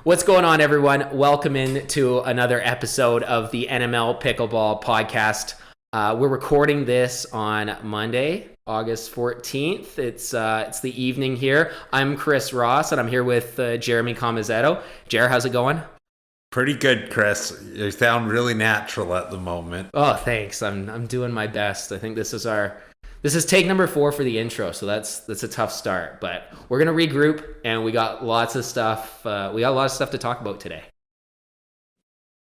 What's going on, everyone? Welcome in to another episode of the NML Pickleball Podcast. We're recording this on Monday, August 14th. It's the evening here. I'm Chris Ross, and I'm here with Jeremy Comazetto. Jer, how's it going? Pretty good, Chris. You sound really natural at the moment. Oh, thanks. I'm doing my best. I think this is take number 4 for the intro, so that's a tough start. But we're gonna regroup, and we got lots of stuff. We got a lot of stuff to talk about today.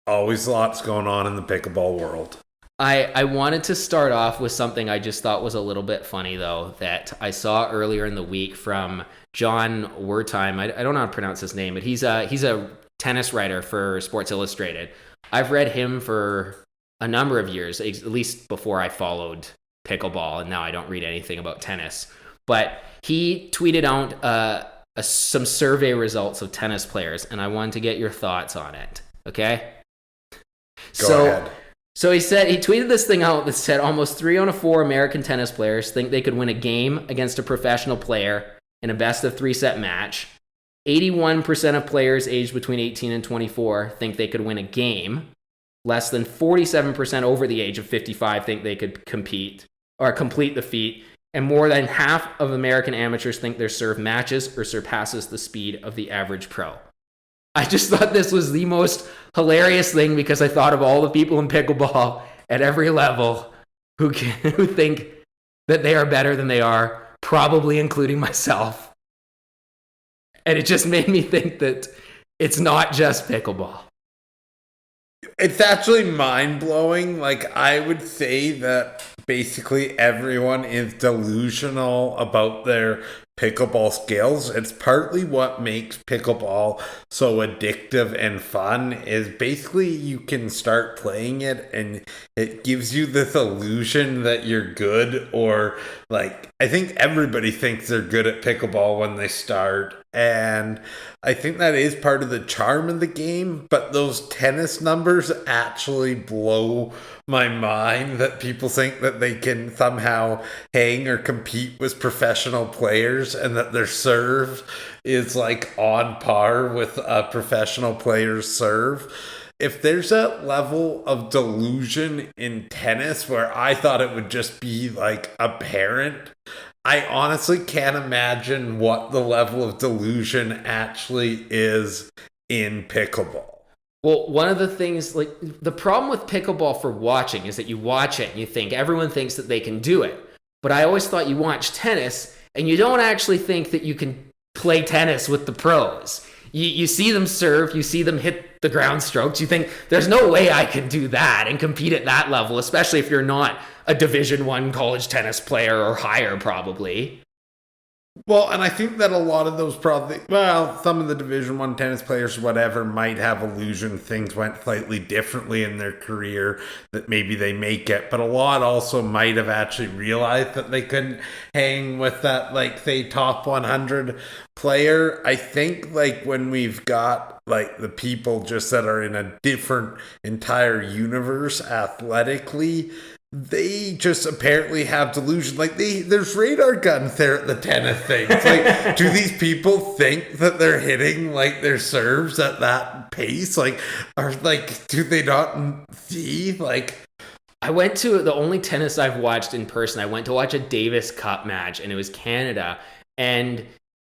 Always lots going on in the pickleball world. I wanted to start off with something I just thought was a little bit funny, though, that I saw earlier in the week from John Wertheim. I don't know how to pronounce his name, but he's a tennis writer for Sports Illustrated. I've read him for a number of years, at least before I followed pickleball, and now I don't read anything about tennis. But he tweeted out some survey results of tennis players, and I wanted to get your thoughts on it. Okay? Go ahead. So he tweeted this thing out that said almost 3 out of 4 American tennis players think they could win a game against a professional player in a best of 3 set match. 81% of players aged between 18 and 24 think they could win a game. Less than 47% over the age of 55 think they could compete or complete the feat. And more than half of American amateurs think their serve matches or surpasses the speed of the average pro. I just thought this was the most hilarious thing because I thought of all the people in pickleball at every level who think that they are better than they are, probably including myself. And it just made me think that it's not just pickleball. It's actually mind-blowing. Like, I would say that basically everyone is delusional about their pickleball skills. It's partly what makes pickleball so addictive and fun is basically you can start playing it and it gives you this illusion that you're good, or like I think everybody thinks they're good at pickleball when they start. And I think that is part of the charm of the game, but those tennis numbers actually blow my mind that people think that they can somehow hang or compete with professional players and that their serve is like on par with a professional player's serve. If there's a level of delusion in tennis where I thought it would just be like apparent, I honestly can't imagine what the level of delusion actually is in pickleball. Well, one of the things, like, the problem with pickleball for watching is that you watch it and you think everyone thinks that they can do it. But I always thought you watch tennis and you don't actually think that you can play tennis with the pros. You see them serve, you see them hit the ground strokes, you think there's no way I can do that and compete at that level, especially if you're not a Division I college tennis player or higher, probably. Well, and I think that a lot of those some of the Division I tennis players, whatever, might have illusion things went slightly differently in their career that maybe they make it, but a lot also might have actually realized that they couldn't hang with that, like, say, top 100 player. I think, like, when we've got, like, the people just that are in a different entire universe athletically, they just apparently have delusion. Like, there's radar guns there at the tennis thing. It's like, do these people think that they're hitting like their serves at that pace? Like, or like, do they not see? Like, I went to the only tennis I've watched in person. I went to watch a Davis Cup match, and it was Canada, and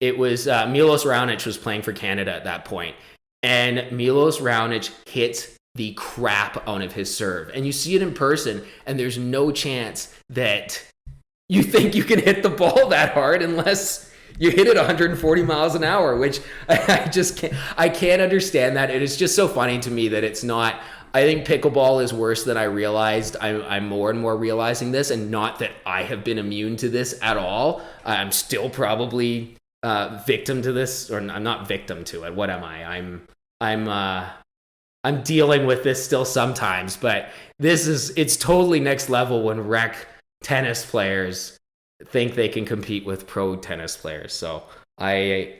it was Milos Raonic was playing for Canada at that point, and Milos Raonic hit the crap out of his serve. And you see it in person, and there's no chance that you think you can hit the ball that hard unless you hit it 140 miles an hour, which I just can't understand that. It is just so funny to me that it's not. I think pickleball is worse than I realized. I'm more and more realizing this, and not that I have been immune to this at all. I'm still probably victim to this, or I'm not victim to it. What am I? I'm dealing with this still sometimes, but it's totally next level when rec tennis players think they can compete with pro tennis players. So I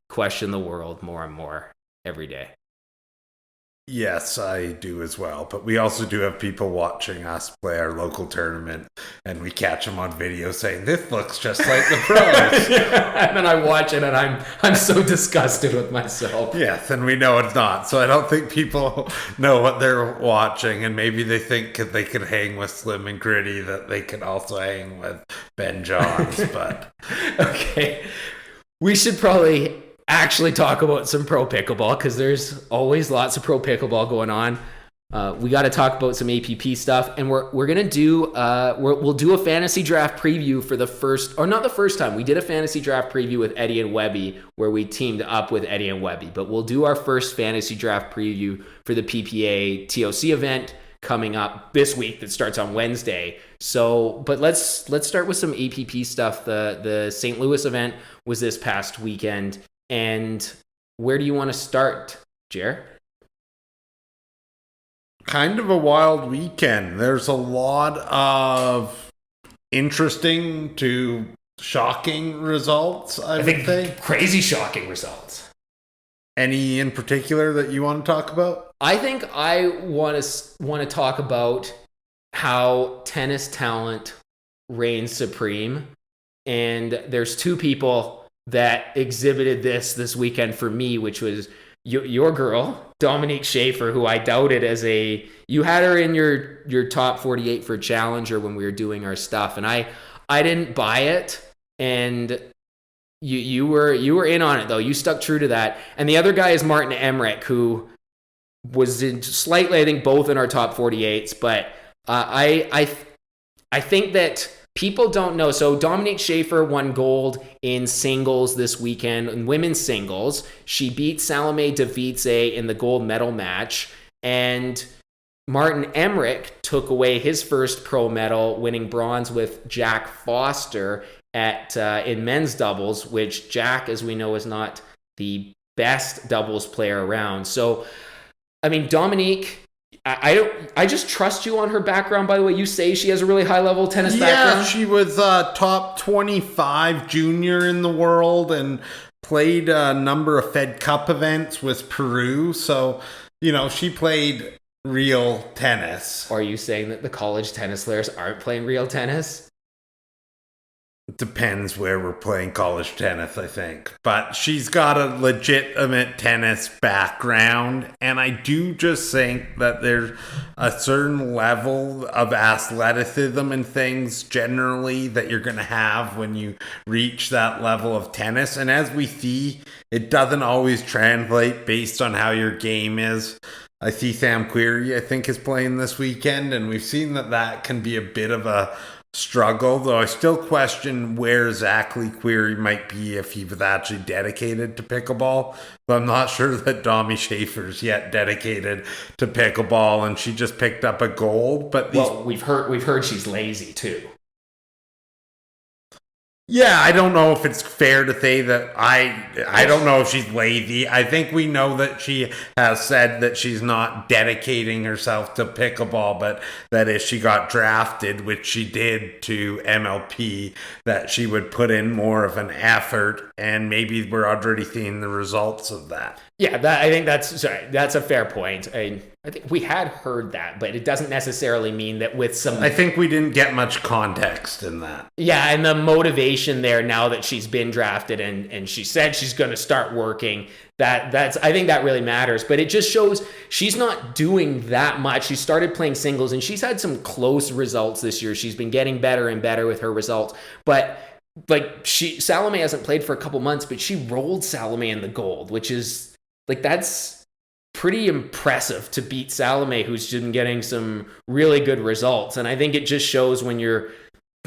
question the world more and more every day. Yes, I do as well. But we also do have people watching us play our local tournament, and we catch them on video saying, "This looks just like the pros." And then I watch it, and I'm so disgusted with myself. Yes, and we know it's not. So I don't think people know what they're watching, and maybe they think if they could hang with Slim and Gritty that they could also hang with Ben Johns. But okay, we should probably actually talk about some pro pickleball because there's always lots of pro pickleball going on. We got to talk about some APP stuff, and we're gonna do we'll do a fantasy draft preview for the first, or not the first time. We did a fantasy draft preview with Eddie and Webby where we teamed up with Eddie and Webby, but we'll do our first fantasy draft preview for the PPA TOC event coming up this week that starts on Wednesday. So, but let's start with some APP stuff. The St. Louis event was this past weekend. And where do you want to start, Jer? Kind of a wild weekend. There's a lot of interesting to shocking results, I would think. Crazy shocking results. Any in particular that you want to talk about? I think I want to talk about how tennis talent reigns supreme. And there's two people that exhibited this weekend for me, which was your girl, Dominique Schaefer, who I doubted you had her in your top 48 for Challenger when we were doing our stuff, and I didn't buy it, and you were in on it though. You stuck true to that. And the other guy is Martin Emmerich, who was in slightly, I think, both in our top 48s, but I think that people don't know. So Dominique Schaefer won gold in singles this weekend, in women's singles. She beat Salome Davice in the gold medal match. And Martin Emmerich took away his first pro medal, winning bronze with Jack Foster in men's doubles, which Jack, as we know, is not the best doubles player around. So, I mean, Dominique, I just trust you on her background. By the way, you say she has a really high level tennis background. Yeah, she was top 25 junior in the world and played a number of Fed Cup events with Peru. So, she played real tennis. Are you saying that the college tennis players aren't playing real tennis? It depends where we're playing college tennis, I think. But she's got a legitimate tennis background. And I do just think that there's a certain level of athleticism and things generally that you're going to have when you reach that level of tennis. And as we see, it doesn't always translate based on how your game is. I see Sam Querrey, I think, is playing this weekend. And we've seen that can be a bit of a struggle, though I still question where exactly Querrey might be if he was actually dedicated to pickleball. But I'm not sure that Dommy Schaefer's yet dedicated to pickleball, and she just picked up a gold. But we've heard she's lazy too. Yeah, I don't know if it's fair to say that I don't know if she's lazy. I think we know that she has said that she's not dedicating herself to pickleball, but that if she got drafted, which she did to MLP, that she would put in more of an effort, and maybe we're already seeing the results of that. Yeah, I think that's a fair point. I think we had heard that, but it doesn't necessarily mean that with some... I think we didn't get much context in that. Yeah, and the motivation there now that she's been drafted and she said she's going to start working, that's I think that really matters. But it just shows she's not doing that much. She started playing singles, and she's had some close results this year. She's been getting better and better with her results. But Salome hasn't played for a couple months, but she rolled Salome in the gold, which is... that's pretty impressive to beat Salome, who's been getting some really good results. And I think it just shows when you're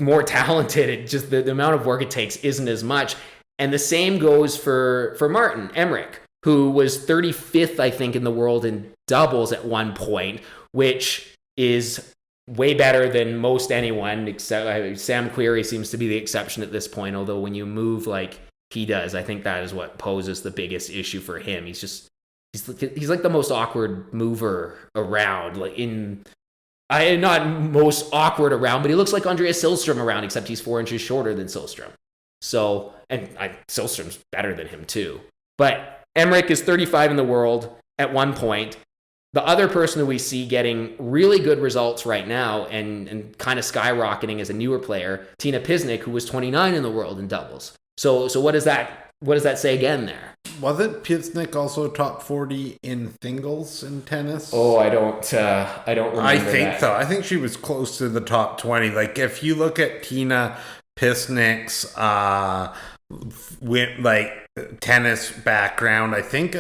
more talented, it just the amount of work it takes isn't as much. And the same goes for Martin Emmerich, who was 35th, I think, in the world in doubles at one point, which is way better than most anyone, except Sam Querrey seems to be the exception at this point. Although when you move like he does, I think that is what poses the biggest issue for him. He's like the most awkward mover around, not most awkward around, but he looks like Andreas Silström around, except he's 4 inches shorter than Silström. So, and Silström's better than him too. But Emmerich is 35 in the world at one point. the other person that we see getting really good results right now and kind of skyrocketing as a newer player, Tina Pisnik, who was 29 in the world in doubles. So what does that say again there? Wasn't Pisnik also top 40 in singles in tennis? Oh, I don't remember. I think so. I think she was close to the top 20. Like if you look at Tina Pisnik's tennis background, I think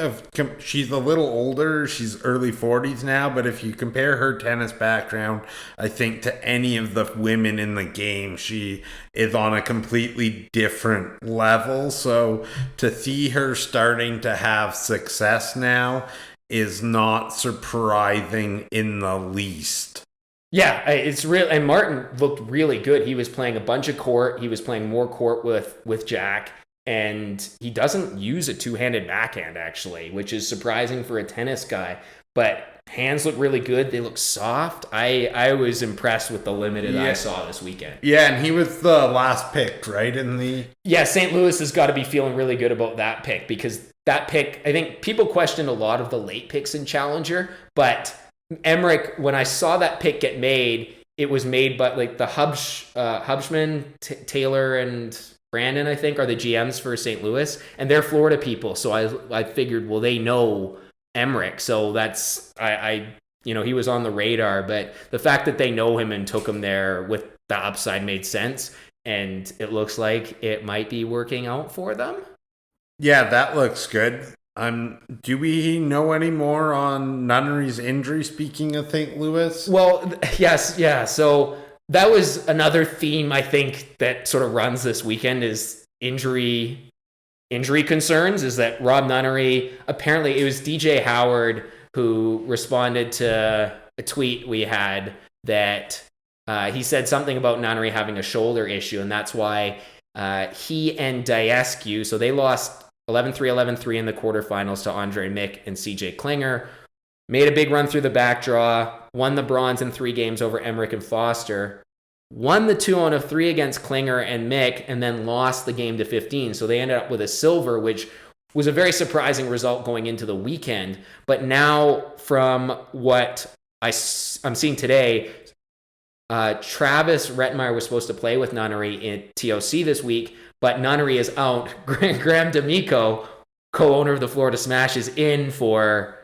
she's a little older. She's early 40s now, but if you compare her tennis background, I think to any of the women in the game, she is on a completely different level. So to see her starting to have success now is not surprising in the least. Yeah, it's real. And Martin looked really good. He was playing a bunch of court. He was playing more court with Jack. And he doesn't use a two-handed backhand, actually, which is surprising for a tennis guy. But hands look really good. They look soft. I was impressed with the limited I saw this weekend. Yeah, and he was the last pick, right? Yeah, St. Louis has got to be feeling really good about that pick, because that pick, I think people questioned a lot of the late picks in Challenger, but Emmerich, when I saw that pick get made, it was made by like the Hubschman, Taylor, and Brandon, I think, are the GMs for St. Louis, and they're Florida people. So I figured, well, they know Emmerich, so that's he was on the radar. But the fact that they know him and took him there with the upside made sense, and it looks like it might be working out for them. Yeah, that looks good. Do we know any more on Nunnery's injury, speaking of St. Louis? Well, yes, yeah. So that was another theme, I think, that sort of runs this weekend is injury concerns, is that Rob Nunnery, apparently it was DJ Howard who responded to a tweet we had that he said something about Nunnery having a shoulder issue, and that's why he and Diescu, so they lost 11-3, 11-3 in the quarterfinals to Andre Mick and CJ Klinger. Made a big run through the back draw, won the bronze in 3 games over Emmerich and Foster, won the 2-0-3 against Klinger and Mick, and then lost the game to 15. So they ended up with a silver, which was a very surprising result going into the weekend. But now, from what I'm seeing today, Travis Rettenmeyer was supposed to play with Nunnery in TOC this week, but Nunnery is out. Graham D'Amico, co-owner of the Florida Smash, is in for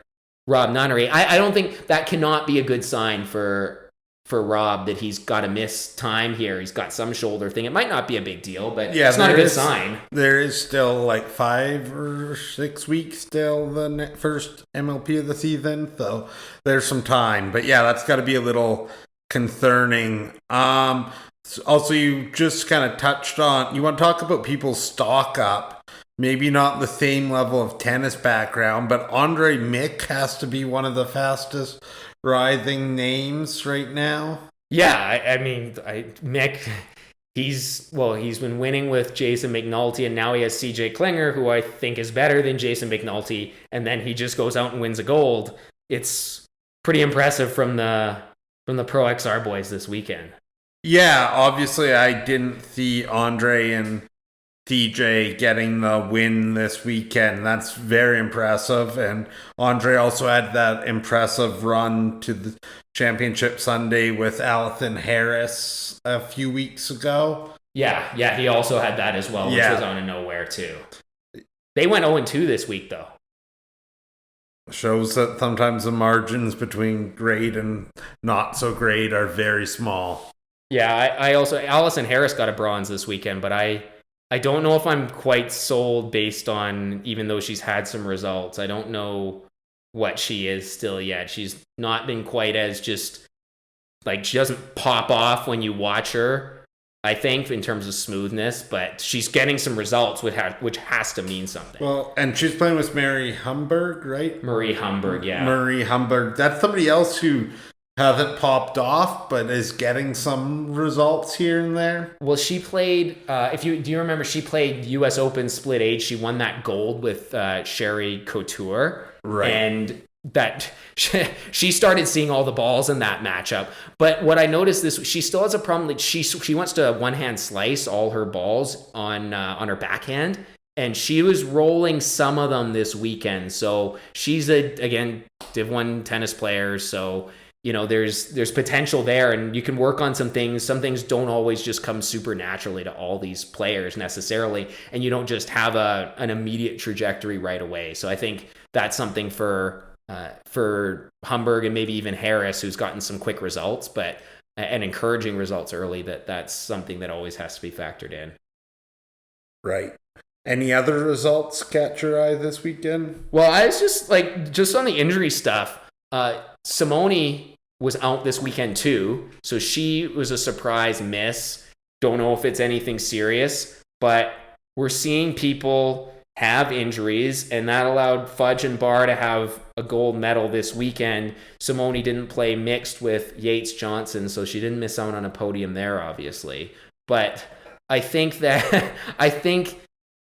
Rob Nunnery. I don't think that cannot be a good sign for Rob, that he's got to miss time here. He's got some shoulder thing. It might not be a big deal, but it's not a good sign. There is still like 5 or 6 weeks till the first MLP of the season, so there's some time. But yeah, that's got to be a little concerning. Also, you just kind of touched on, you want to talk about people's stock up. Maybe not the same level of tennis background, but Andre Mick has to be one of the fastest rising names right now. Yeah, Mick, he's been winning with Jason McNulty, and now he has CJ Klinger, who I think is better than Jason McNulty, and then he just goes out and wins a gold. It's pretty impressive from the Pro XR boys this weekend. Yeah, obviously I didn't see Andre and CJ getting the win this weekend. That's very impressive. And Andre also had that impressive run to the championship Sunday with Allison Harris a few weeks ago. Yeah, he also had that as well, which was out of nowhere too. They went 0-2 this week, though. Shows that sometimes the margins between great and not so great are very small. Yeah, I also, Allison Harris got a bronze this weekend, but I don't know if I'm quite sold based on, even though she's had some results, I don't know what she is still yet. She's not been quite as just, like, she doesn't pop off when you watch her, I think, in terms of smoothness, but she's getting some results, which has to mean something. Well, and she's playing with Mary Humberg, right? Marie Humberg, yeah. Marie Humberg. That's somebody else who hasn't popped off, but is getting some results here and there. Well, she played, do you remember, she played US Open split age. She won that gold with Sherry Couture. Right. And that she started seeing all the balls in that matchup. But what I noticed she still has a problem. Like she wants to one-hand slice all her balls on her backhand. and she was rolling some of them this weekend. So she's again Div 1 tennis player, so there's potential there, and you can work on some things. Some things don't always just come super naturally to all these players necessarily, and you don't just have an immediate trajectory right away. So I think that's something for Humberg and maybe even Harris, who's gotten some quick results, and encouraging results early. That's something that always has to be factored in. Right. Any other results catch your eye this weekend? Well, I was just on the injury stuff. Simone was out this weekend too, so she was a surprise miss. Don't know if it's anything serious, but we're seeing people have injuries, and that allowed Fudge and Barr to have a gold medal this weekend. Simone didn't play mixed with Yates Johnson, so she didn't miss out on a podium there, obviously. But I think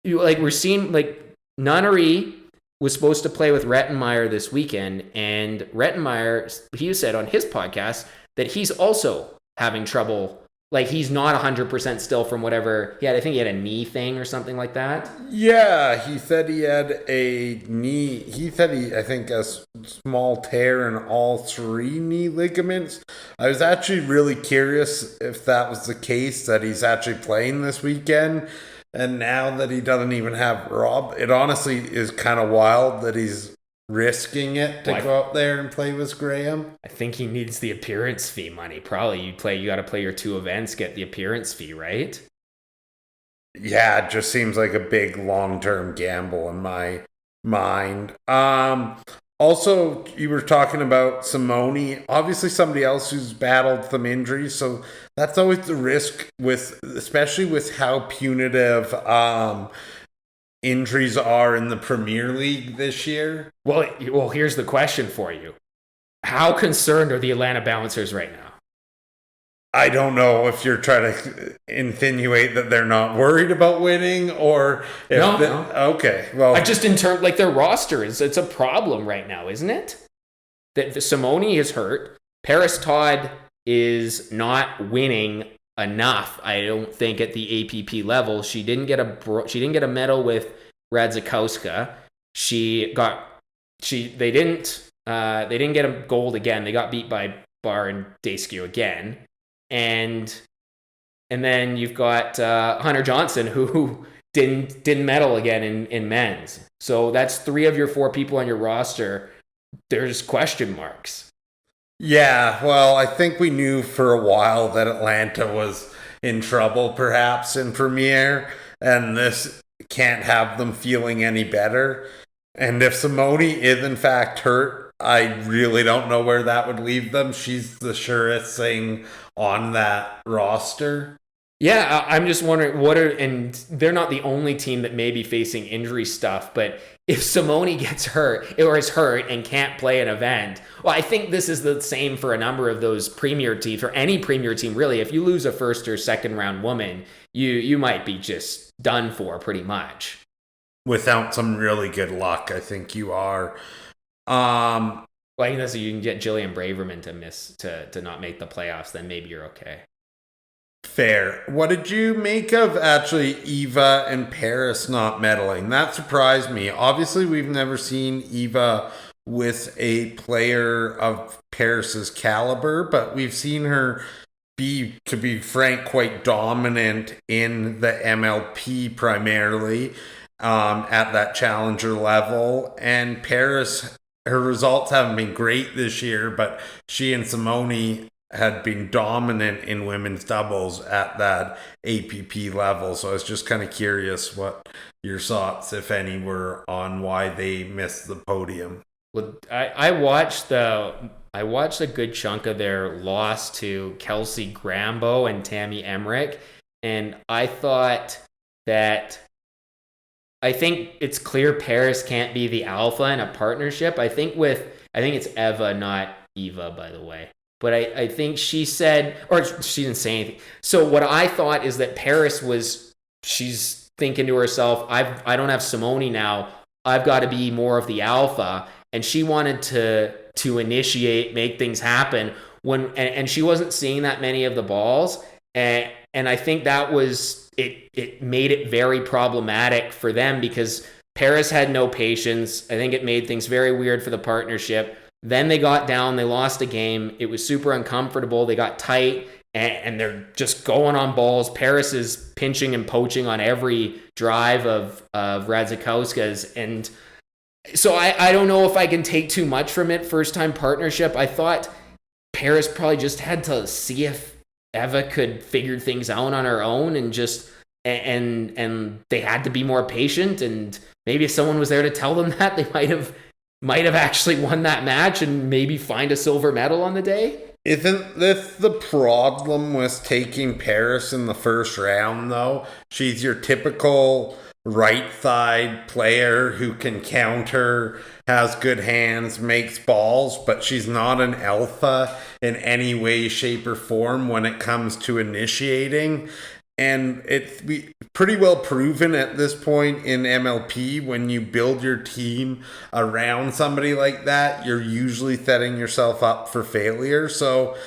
we're seeing Nunnery was supposed to play with Rettenmeier this weekend, and Rettenmeier, he said on his podcast that he's also having trouble. He's not 100% still from whatever he had. I think he had a knee thing or something like that. Yeah, he said he had a knee. He said I think, a small tear in all 3 knee ligaments. I was actually really curious if that was the case, that he's actually playing this weekend. And now that he doesn't even have Rob, it honestly is kind of wild that he's risking it to go out there and play with Graham. I think he needs the appearance fee money. Probably you got to play your 2 events, get the appearance fee, right? Yeah, it just seems like a big long-term gamble in my mind. Also, you were talking about Simone, obviously somebody else who's battled some injuries, so that's always the risk especially with how punitive injuries are in the Premier League this year. Well, here's the question for you. How concerned are the Atlanta Bouncers right now? I don't know if you're trying to insinuate that they're not worried about winning, or if no. Okay, well, I just in terms their roster it's a problem right now, isn't it? That Simone is hurt. Paris Todd is not winning enough, I don't think, at the APP level. She didn't get a medal with Radzikowska. They didn't get a gold again. They got beat by Barr and Dayskew again. And then you've got Hunter Johnson, who didn't medal again in men's. So that's 3 of your 4 people on your roster. There's question marks. Yeah, well, I think we knew for a while that Atlanta was in trouble, perhaps, in Premier, and this can't have them feeling any better. And if Simone is in fact hurt, I really don't know where that would leave them. She's the surest thing on that roster. Yeah, I'm just wondering and they're not the only team that may be facing injury stuff, but if Simone gets hurt or is hurt and can't play an event, well, I think this is the same for a number of those Premier teams, or any Premier team really. If you lose a first or second round woman, you might be just done for pretty much. Without some really good luck, I think you are. Well, I think that's you can get Jillian Braverman to not make the playoffs, then maybe you're okay. Fair. What did you make of actually Eva and Paris not medaling? That surprised me. Obviously, we've never seen Eva with a player of Paris's caliber, but we've seen her to be frank, quite dominant in the MLP primarily, at that challenger level. And Paris, her results haven't been great this year, but she and Simone had been dominant in women's doubles at that APP level. So I was just kind of curious what your thoughts, if any, were on why they missed the podium. Well, I watched a good chunk of their loss to Kelsey Grambo and Tammy Emmerich, and I thought that I think it's clear Paris can't be the alpha in a partnership. I think it's Eva, not Eva, by the way. But I think she said, or she didn't say anything. So what I thought is that Paris she's thinking to herself, I don't have Simone now. I've got to be more of the alpha. And she wanted to initiate, make things happen and she wasn't seeing that many of the balls. And And I think that was it made it very problematic for them because Paris had no patience. I think it made things very weird for the partnership. Then they got down, they lost a game. It was super uncomfortable. They got tight and they're just going on balls. Paris is pinching and poaching on every drive of Radzikowska's. And so I don't know if I can take too much from it. First time partnership. I thought Paris probably just had to see if Eva could figure things out on her own and just and they had to be more patient, and maybe if someone was there to tell them that, they might have actually won that match and maybe find a silver medal on the day. Isn't this the problem with taking Paris in the first round, though? She's your typical right side player who can counter, has good hands, makes balls, but she's not an alpha in any way, shape, or form when it comes to initiating. And it's pretty well proven at this point in MLP, when you build your team around somebody like that, you're usually setting yourself up for failure. So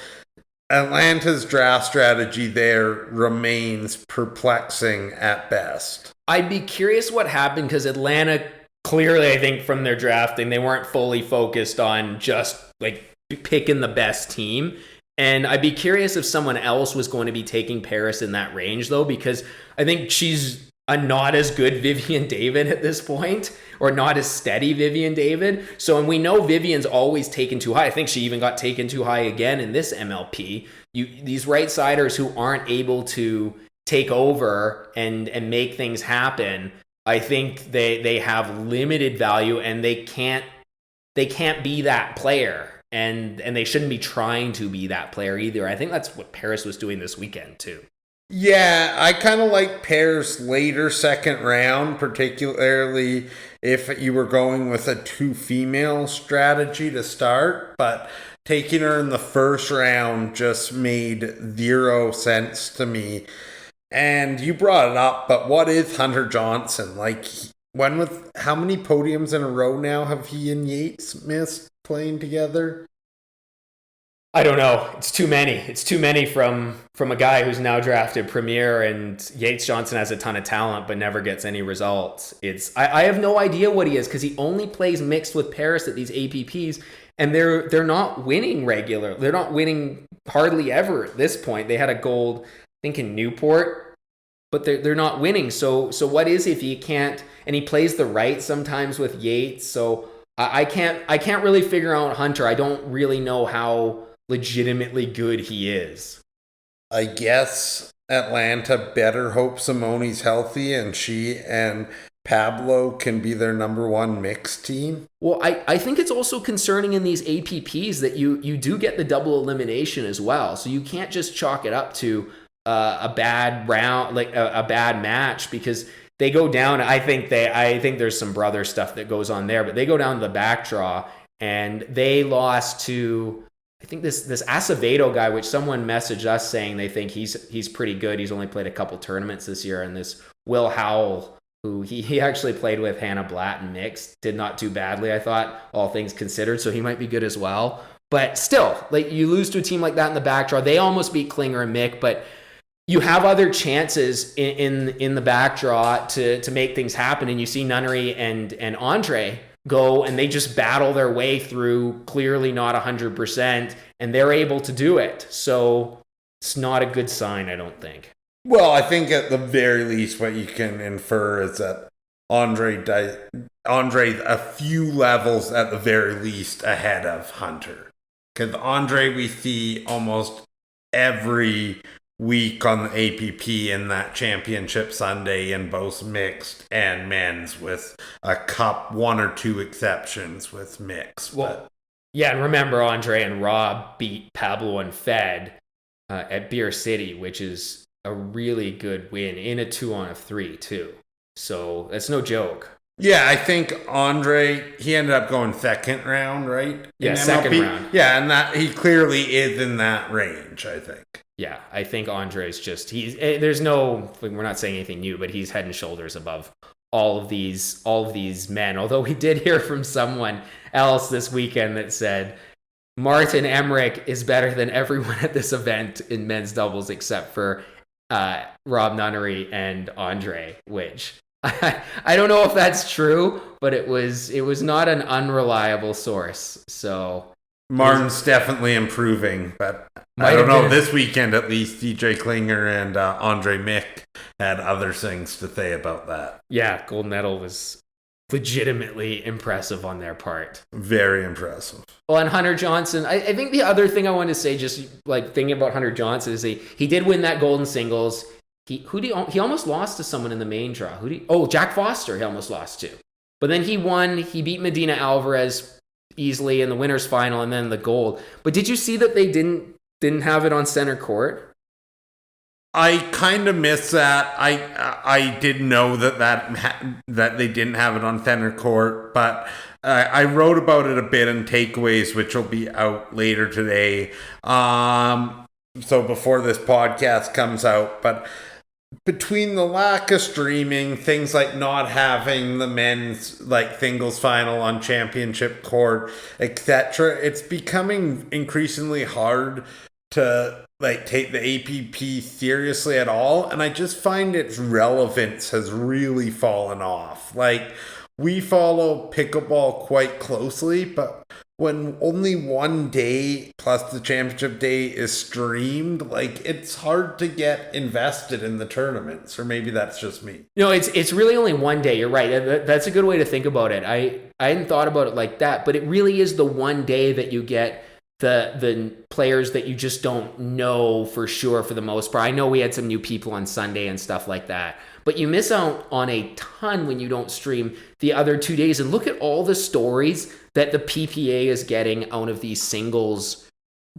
Atlanta's draft strategy there remains perplexing at best. I'd be curious what happened because Atlanta, clearly, I think from their drafting, they weren't fully focused on just like picking the best team. And I'd be curious if someone else was going to be taking Paris in that range, though, because I think she's a not as good Vivian David at this point, or not as steady Vivian David. So, and we know Vivian's always taken too high. I think she even got taken too high again in this MLP. These right-siders who aren't able to take over and make things happen, I think they have limited value, and they can't be that player. And they shouldn't be trying to be that player either. I think that's what Paris was doing this weekend too. Yeah, I kind of like Paris later second round, particularly if you were going with a two female strategy to start. But taking her in the first round just made zero sense to me. And you brought it up, but what is Hunter Johnson? Like, how many podiums in a row now have he and Yates missed playing together? I don't know. It's too many. It's too many from a guy who's now drafted Premier, and Yates Johnson has a ton of talent but never gets any results. I have no idea what he is because he only plays mixed with Paris at these APPs, and they're not winning regular. They're not winning hardly ever at this point. They had a gold, I think, in Newport, but they're not winning. So what is if he can't? And he plays the right sometimes with Yates. So I can't really figure out Hunter. I don't really know how legitimately good he is. I guess Atlanta better hope Simone's healthy and she and Pablo can be their number one mixed team. Well, I think it's also concerning in these APPs that you do get the double elimination as well. So you can't just chalk it up to a bad round, like a bad match, because they go down. I think there's some brother stuff that goes on there, but they go down to the back draw and they lost to, I think this Acevedo guy, which someone messaged us saying they think he's pretty good. He's only played a couple tournaments this year. And this Will Howell, who he actually played with Hannah Blatt and mixed, did not do badly, I thought, all things considered. So he might be good as well. But still, like, you lose to a team like that in the back draw. They almost beat Klinger and Mick, but you have other chances in the back draw to make things happen. And you see Nunnery and Andre go and they just battle their way through, clearly not 100%, and they're able to do it. So it's not a good sign, I don't think. Well, I think at the very least what you can infer is that Andre a few levels at the very least ahead of Hunter. Because Andre we see almost every week on the APP in that championship Sunday in both mixed and men's, with one or two exceptions with mixed. Well, yeah, and remember Andre and Rob beat Pablo and Fed at Beer City, which is a really good win in a 2-on-3 too. So that's no joke. Yeah, I think Andre, he ended up going second round, right? Yeah, second round. Yeah, and that he clearly is in that range, I think. Yeah, I think Andre's just, we're not saying anything new, but he's head and shoulders above all of these men. Although we did hear from someone else this weekend that said Martin Emmerich is better than everyone at this event in men's doubles except for Rob Nunnery and Andre, which I don't know if that's true, but it was not an unreliable source. So Martin's definitely improving, but I don't know. This weekend, at least, DJ Klinger and Andre Mick had other things to say about that. Yeah, gold medal was legitimately impressive on their part. Very impressive. Well, and Hunter Johnson, I think the other thing I want to say, just like thinking about Hunter Johnson, is he did win that golden singles. He almost lost to someone in the main draw. Jack Foster he almost lost to. But then he won. He beat Medina Alvarez easily in the winners final and then the gold. But did you see that they didn't have it on center court? I kind of missed that. I did know that they didn't have it on center court, but I wrote about it a bit in Takeaways, which will be out later today. So before this podcast comes out, but between the lack of streaming, things like not having the men's like singles final on championship court, etc., it's becoming increasingly hard to like take the APP seriously at all, and I just find its relevance has really fallen off. Like, we follow pickleball quite closely, but when only one day plus the championship day is streamed, like, it's hard to get invested in the tournaments. Or maybe that's just me. No, it's really only one day. You're right. That's a good way to think about it. I hadn't thought about it like that, but it really is the one day that you get the players that you just don't know for sure for the most part. I know we had some new people on Sunday and stuff like that, but you miss out on a ton when you don't stream the other 2 days. And look at all the stories that the PPA is getting out of these singles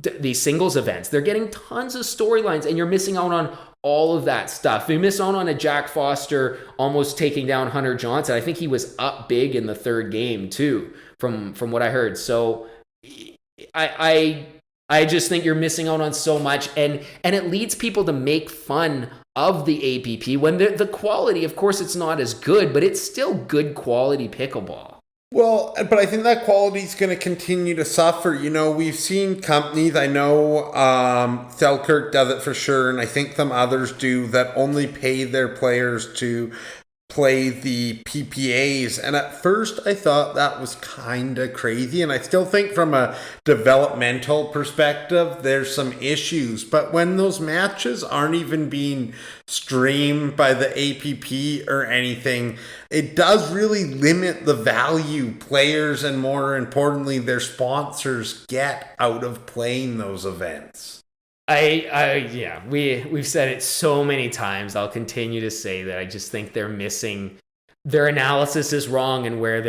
events. They're getting tons of storylines, and you're missing out on all of that stuff. You miss out on a Jack Foster almost taking down Hunter Johnson. I think he was up big in the third game too, from what I heard. So I just think you're missing out on so much, and it leads people to make fun of the APP when the quality, of course, it's not as good, but it's still good quality pickleball. Well, but I think that quality is going to continue to suffer. You know, we've seen companies, I know Selkirk does it for sure, and I think some others do, that only pay their players to play the PPAs. And at first I thought that was kind of crazy, and I still think from a developmental perspective there's some issues. But when those matches aren't even being streamed by the APP or anything, it does really limit the value players and, more importantly, their sponsors get out of playing those events. We've said it so many times. I'll continue to say that I just think they're missing, their analysis is wrong and where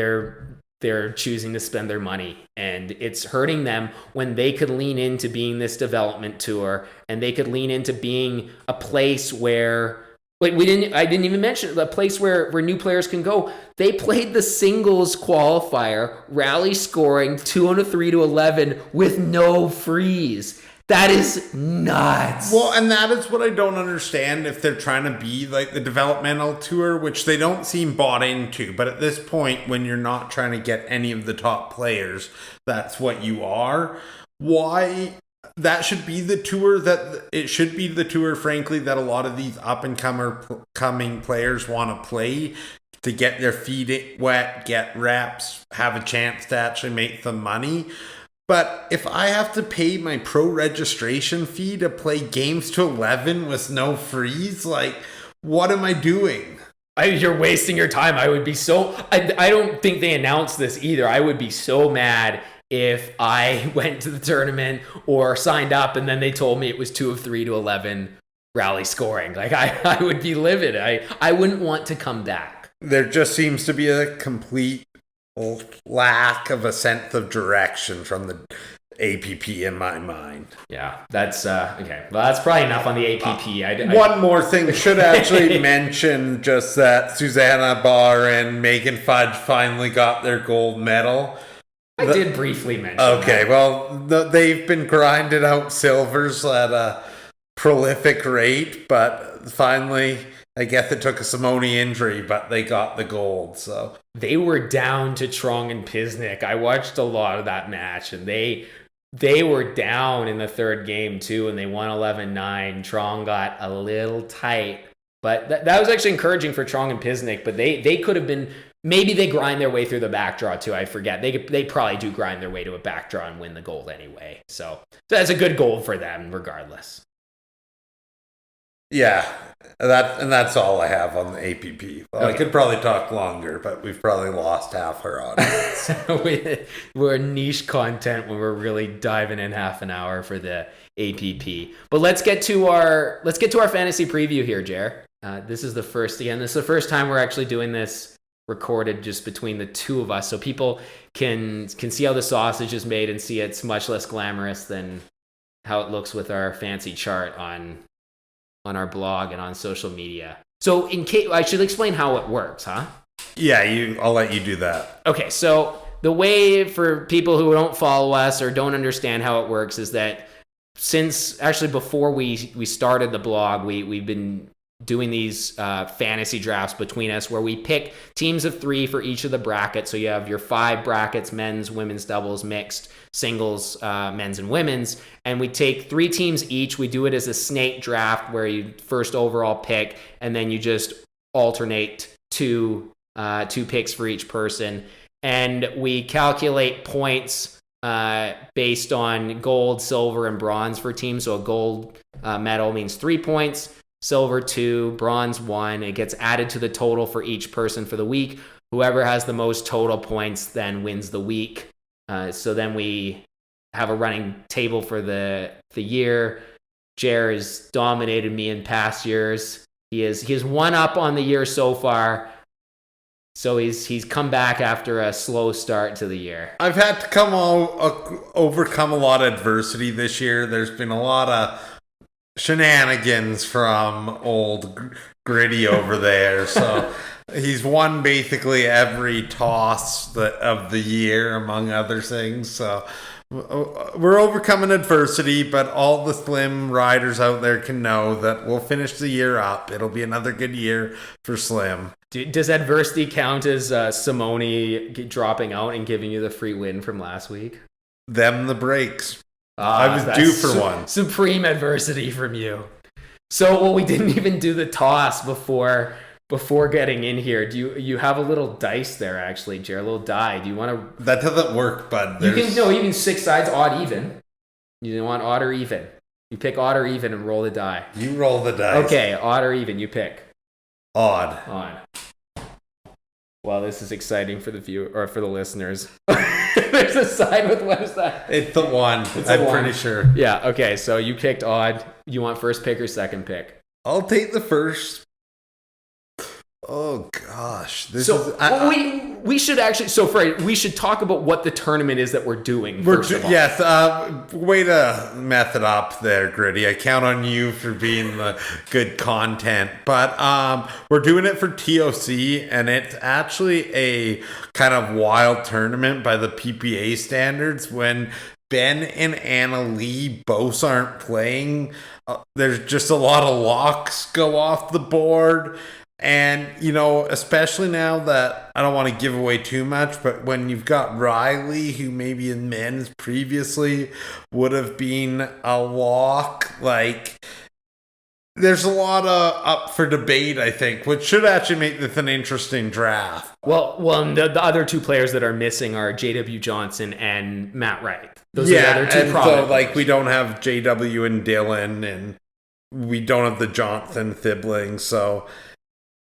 they're choosing to spend their money, and it's hurting them when they could lean into being this development tour, and they could lean into being a place where, like, I didn't even mention the place where new players can go. They played the singles qualifier, rally scoring 203 to 11 with no freeze. That is nuts. Well, and that is what I don't understand, if they're trying to be like the developmental tour, which they don't seem bought into. But at this point, when you're not trying to get any of the top players, that's what you are. Why? That should be the tour frankly, that a lot of these up-and-coming players want to play, to get their feet wet, get reps, have a chance to actually make some money. But if I have to pay my pro registration fee to play games to 11 with no freeze, like, what am I doing? You're wasting your time. I would be so... I don't think they announced this either. I would be so mad if I went to the tournament or signed up and then they told me it was 2 of 3 to 11 rally scoring. Like, I would be livid. I wouldn't want to come back. There just seems to be a complete lack of a sense of direction from the APP in my mind. Yeah, that's okay. Well, that's probably enough on the APP. One more thing, should actually mention just that Susanna Barr and Megan Fudge finally got their gold medal. I did briefly mention. Okay, well, they've been grinding out silvers at a prolific rate, but finally, I guess it took a Simone injury, but they got the gold. So they were down to Trong and Pisnik. I watched a lot of that match, and they they were down in the third game too, and they won 11-9. Trong got a little tight, but that was actually encouraging for Trong and Pisnik. But they could have been, maybe they grind their way through the back draw too. I forget. They probably do grind their way to a back draw and win the gold anyway. So that's a good goal for them regardless. Yeah, that's all I have on the APP. Well, okay. I could probably talk longer, but we've probably lost half our audience. We're niche content when we're really diving in half an hour for the APP. But let's get to our fantasy preview here, Jer. This is the first time we're actually doing this recorded just between the two of us, so people can see how the sausage is made and see it's much less glamorous than how it looks with our fancy chart on our blog and on social media. So in case I should explain how it works, huh? Yeah, I'll let you do that. Okay, so the way for people who don't follow us or don't understand how it works is that since actually before we started the blog, we've been doing these fantasy drafts between us where we pick teams of 3 for each of the brackets. So you have your 5 brackets: men's, women's doubles, mixed, singles, men's and women's. And we take 3 teams each. We do it as a snake draft where you first overall pick, and then you just alternate two picks for each person. And we calculate points based on gold, silver, and bronze for teams. So a gold medal means 3 points, silver 2, bronze 1. It gets added to the total for each person for the week. Whoever has the most total points then wins the week. So then we have a running table for the year. Jer has dominated me in past years. He has one up on the year so far. So he's come back after a slow start to the year. I've had to overcome a lot of adversity this year. There's been a lot of shenanigans from old Gritty over there. So he's won basically every toss of the year, among other things. So we're overcoming adversity, but all the Slim riders out there can know that we'll finish the year up. It'll be another good year for Slim. Does adversity count as Simone dropping out and giving you the free win from last week? Them the breaks. I was due for one. Supreme adversity from you. So, we didn't even do the toss before getting in here. Do you have a little dice there, actually, Jared? A little die. Do you want to? That doesn't work, bud. You can 6 sides, odd, even. You want odd or even. You pick odd or even and roll the die. You roll the dice. Okay, odd or even. You pick. Odd. Well, this is exciting for the viewer or for the listeners. There's a side with, what is that? It's the 1. I'm pretty sure. Yeah. Okay. So you picked odd. You want first pick or second pick? I'll take the first. Oh gosh. We should actually. So Fred, we should talk about what the tournament is that we're doing. Yes. Way to meth it up there, Gritty. I count on you for being the good content. But we're doing it for TOC, and it's actually a kind of wild tournament by the PPA standards. When Ben and Anna Lee both aren't playing, there's just a lot of locks go off the board. And, especially now that I don't want to give away too much, but when you've got Riley, who maybe in men's previously would have been a lock, there's a lot of up for debate, I think, which should actually make this an interesting draft. Well, the other 2 players that are missing are JW Johnson and Matt Wright. Those are the other 2 and so, we don't have JW and Dylan, and we don't have the Johnson siblings, so...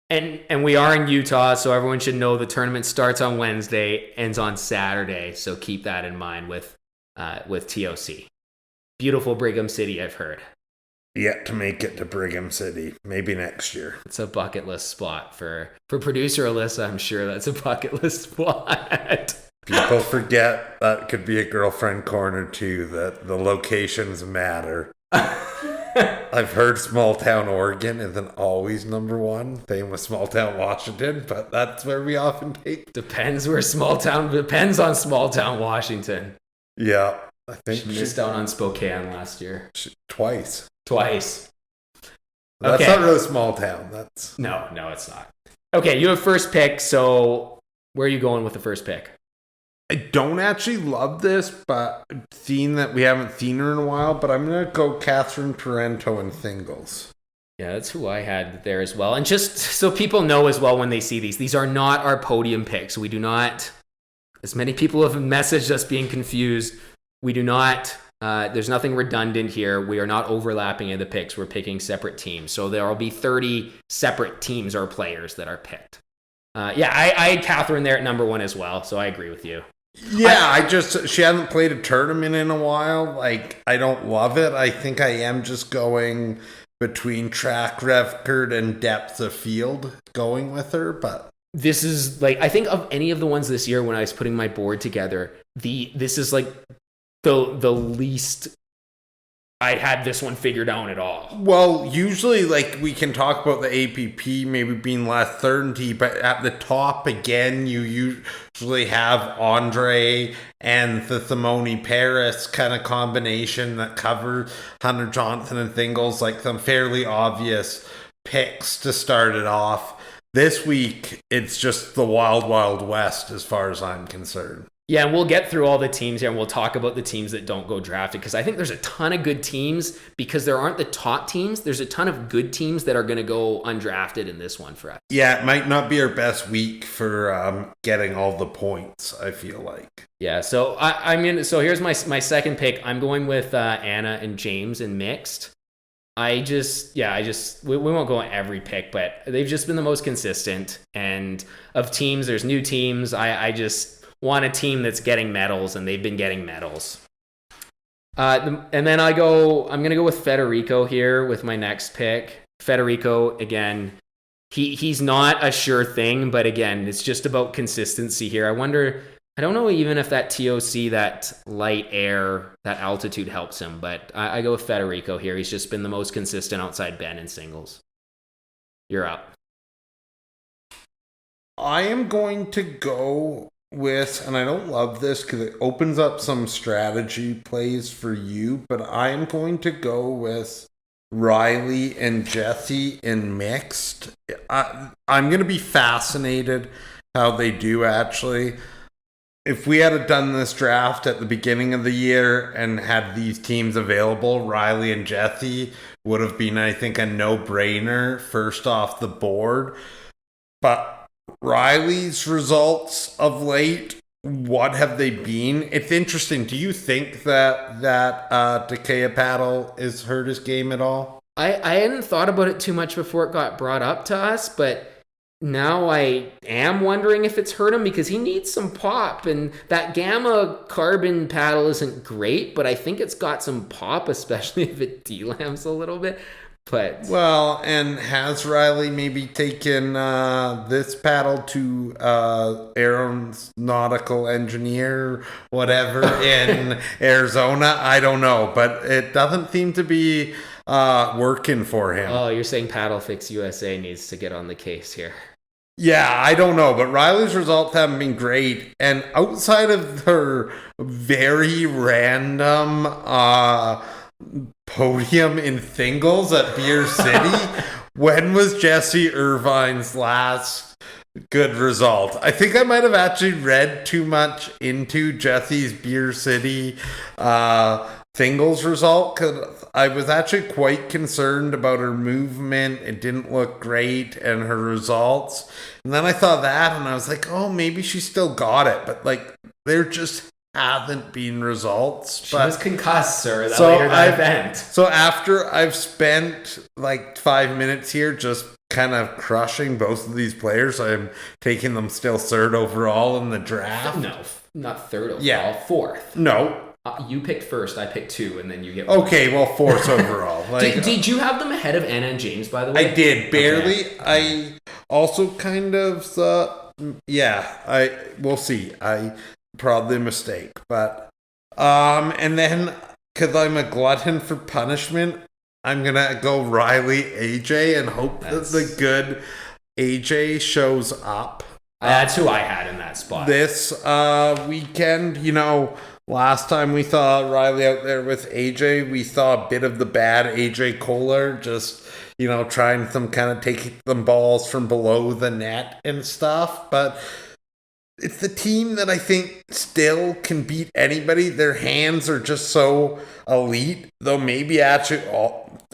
And we are in Utah, so everyone should know the tournament starts on Wednesday, ends on Saturday. So keep that in mind with TOC. Beautiful Brigham City, I've heard. Yet to make it to Brigham City, maybe next year. It's a bucket list spot for producer Allissa. I'm sure that's a bucket list spot. People forget that could be a girlfriend corner too. That the locations matter. I've heard small town Oregon isn't always number 1. Same with small town Washington, but that's where we often take. Depends on small town Washington. Yeah, I think she missed out on Spokane last year. Twice. That's not really small town. No, it's not. Okay, you have first pick. So where are you going with the first pick? I don't actually love this, but seeing that we haven't seen her in a while, but I'm going to go Catherine Parento and Thingles. Yeah, that's who I had there as well. And just so people know as well when they see these are not our podium picks. We do not, as many people have messaged us being confused, we do not, there's nothing redundant here. We are not overlapping in the picks. We're picking separate teams. So there will be 30 separate teams or players that are picked. I had Catherine there at number 1 as well, so I agree with you. Yeah, she hasn't played a tournament in a while. Like, I don't love it. I think I am just going between track record and depth of field going with her, but this is like, I think of any of the ones this year when I was putting my board together, this is like the least I had this one figured out at all. Well, usually, like, we can talk about the APP maybe being less certainty, but at the top, again, you usually have Andre and the Simone Paris kind of combination that covers Hunter Johnson and Thingles, like some fairly obvious picks to start it off. This week, it's just the wild, wild west as far as I'm concerned. Yeah, and we'll get through all the teams here, and we'll talk about the teams that don't go drafted, because I think there's a ton of good teams, because there aren't the top teams. There's a ton of good teams that are going to go undrafted in this one for us. Yeah, it might not be our best week for getting all the points, I feel like. Yeah, so so here's my second pick. I'm going with Anna and James in mixed. We won't go on every pick, but they've just been the most consistent. And of teams, there's new teams. I just want a team that's getting medals, and they've been getting medals. And then I'm going to go with Federico here with my next pick. Federico, again, he's not a sure thing, but again, it's just about consistency here. I don't know even if that TOC, that light air, that altitude helps him, but I go with Federico here. He's just been the most consistent outside Ben in singles. You're up. I am going to go with, and I don't love this because it opens up some strategy plays for you, but I am going to go with Riley and Jesse in mixed. I'm going to be fascinated how they do actually. If we had done this draft at the beginning of the year and had these teams available, Riley and Jesse would have been, I think, a no-brainer first off the board. But Riley's results of late, what have they been? It's interesting. Do you think that Takea Paddle has hurt his game at all? I hadn't thought about it too much before it got brought up to us, but now I am wondering if it's hurt him, because he needs some pop, and that gamma carbon paddle isn't great, but I think it's got some pop, especially if it de-lamps a little bit. But well, and has Riley maybe taken this paddle to aeronautical engineer, whatever, in Arizona? I don't know, but it doesn't seem to be working for him. Oh, you're saying Paddle Fix USA needs to get on the case here. Yeah, I don't know, but Riley's results haven't been great. And outside of her very random podium in singles at Beer City, when was Jesse Irvine's last good result? I think I might have actually read too much into Jesse's Beer City singles result, because I was actually quite concerned about her movement. It didn't look great, and her results. And then I saw that, and I was like, oh, maybe she still got it. But, like, there just haven't been results. She was concussed, sir, later that event. So after I've spent, like, 5 minutes here just kind of crushing both of these players, I'm taking them still third overall in the draft. No, not third overall. Yeah. Fourth. No. You picked first, I picked 2, and then you get one. Okay, well, fourth overall. Like, did you have them ahead of Anna and James, by the way? I did, barely. Okay. I also kind of thought, we'll see. Probably a mistake. But, and then, because I'm a glutton for punishment, I'm going to go Riley AJ and hope that the good AJ shows up. That's who I had in that spot. This weekend, last time we saw Riley out there with AJ, we saw a bit of the bad AJ Kohler, just, trying some kind of taking them balls from below the net and stuff. But it's the team that I think still can beat anybody. Their hands are just so elite, though maybe actually,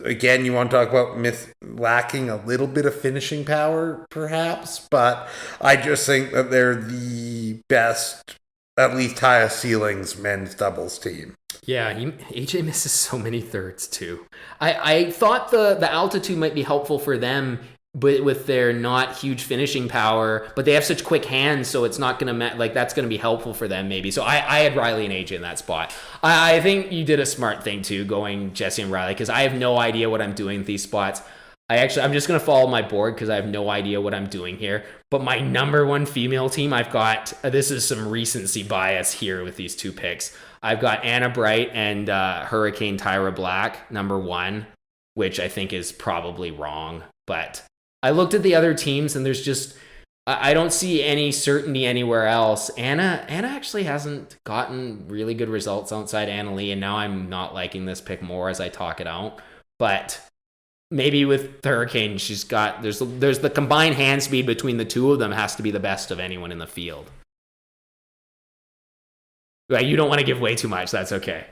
again, you want to talk about lacking a little bit of finishing power, perhaps, but I just think that they're the best, at least highest ceilings men's doubles team. Yeah, AJ misses so many thirds too. I thought the altitude might be helpful for them, but with their not huge finishing power, but they have such quick hands, so it's not gonna that's gonna be helpful for them maybe. So I had Riley and AJ in that spot. I think you did a smart thing too, going Jesse and Riley, because I have no idea what I'm doing with these spots. I'm just gonna follow my board because I have no idea what I'm doing here. But my number one female team, I've got, this is some recency bias here with these two picks. I've got Anna Bright and Hurricane Tyra Black, number one, which I think is probably wrong. But I looked at the other teams and there's just, I don't see any certainty anywhere else. Anna actually hasn't gotten really good results outside Anna Lee, and now I'm not liking this pick more as I talk it out. But maybe with Hurricane, she's got, there's the combined hand speed between the two of them has to be the best of anyone in the field. Right, you don't want to give way too much. That's okay.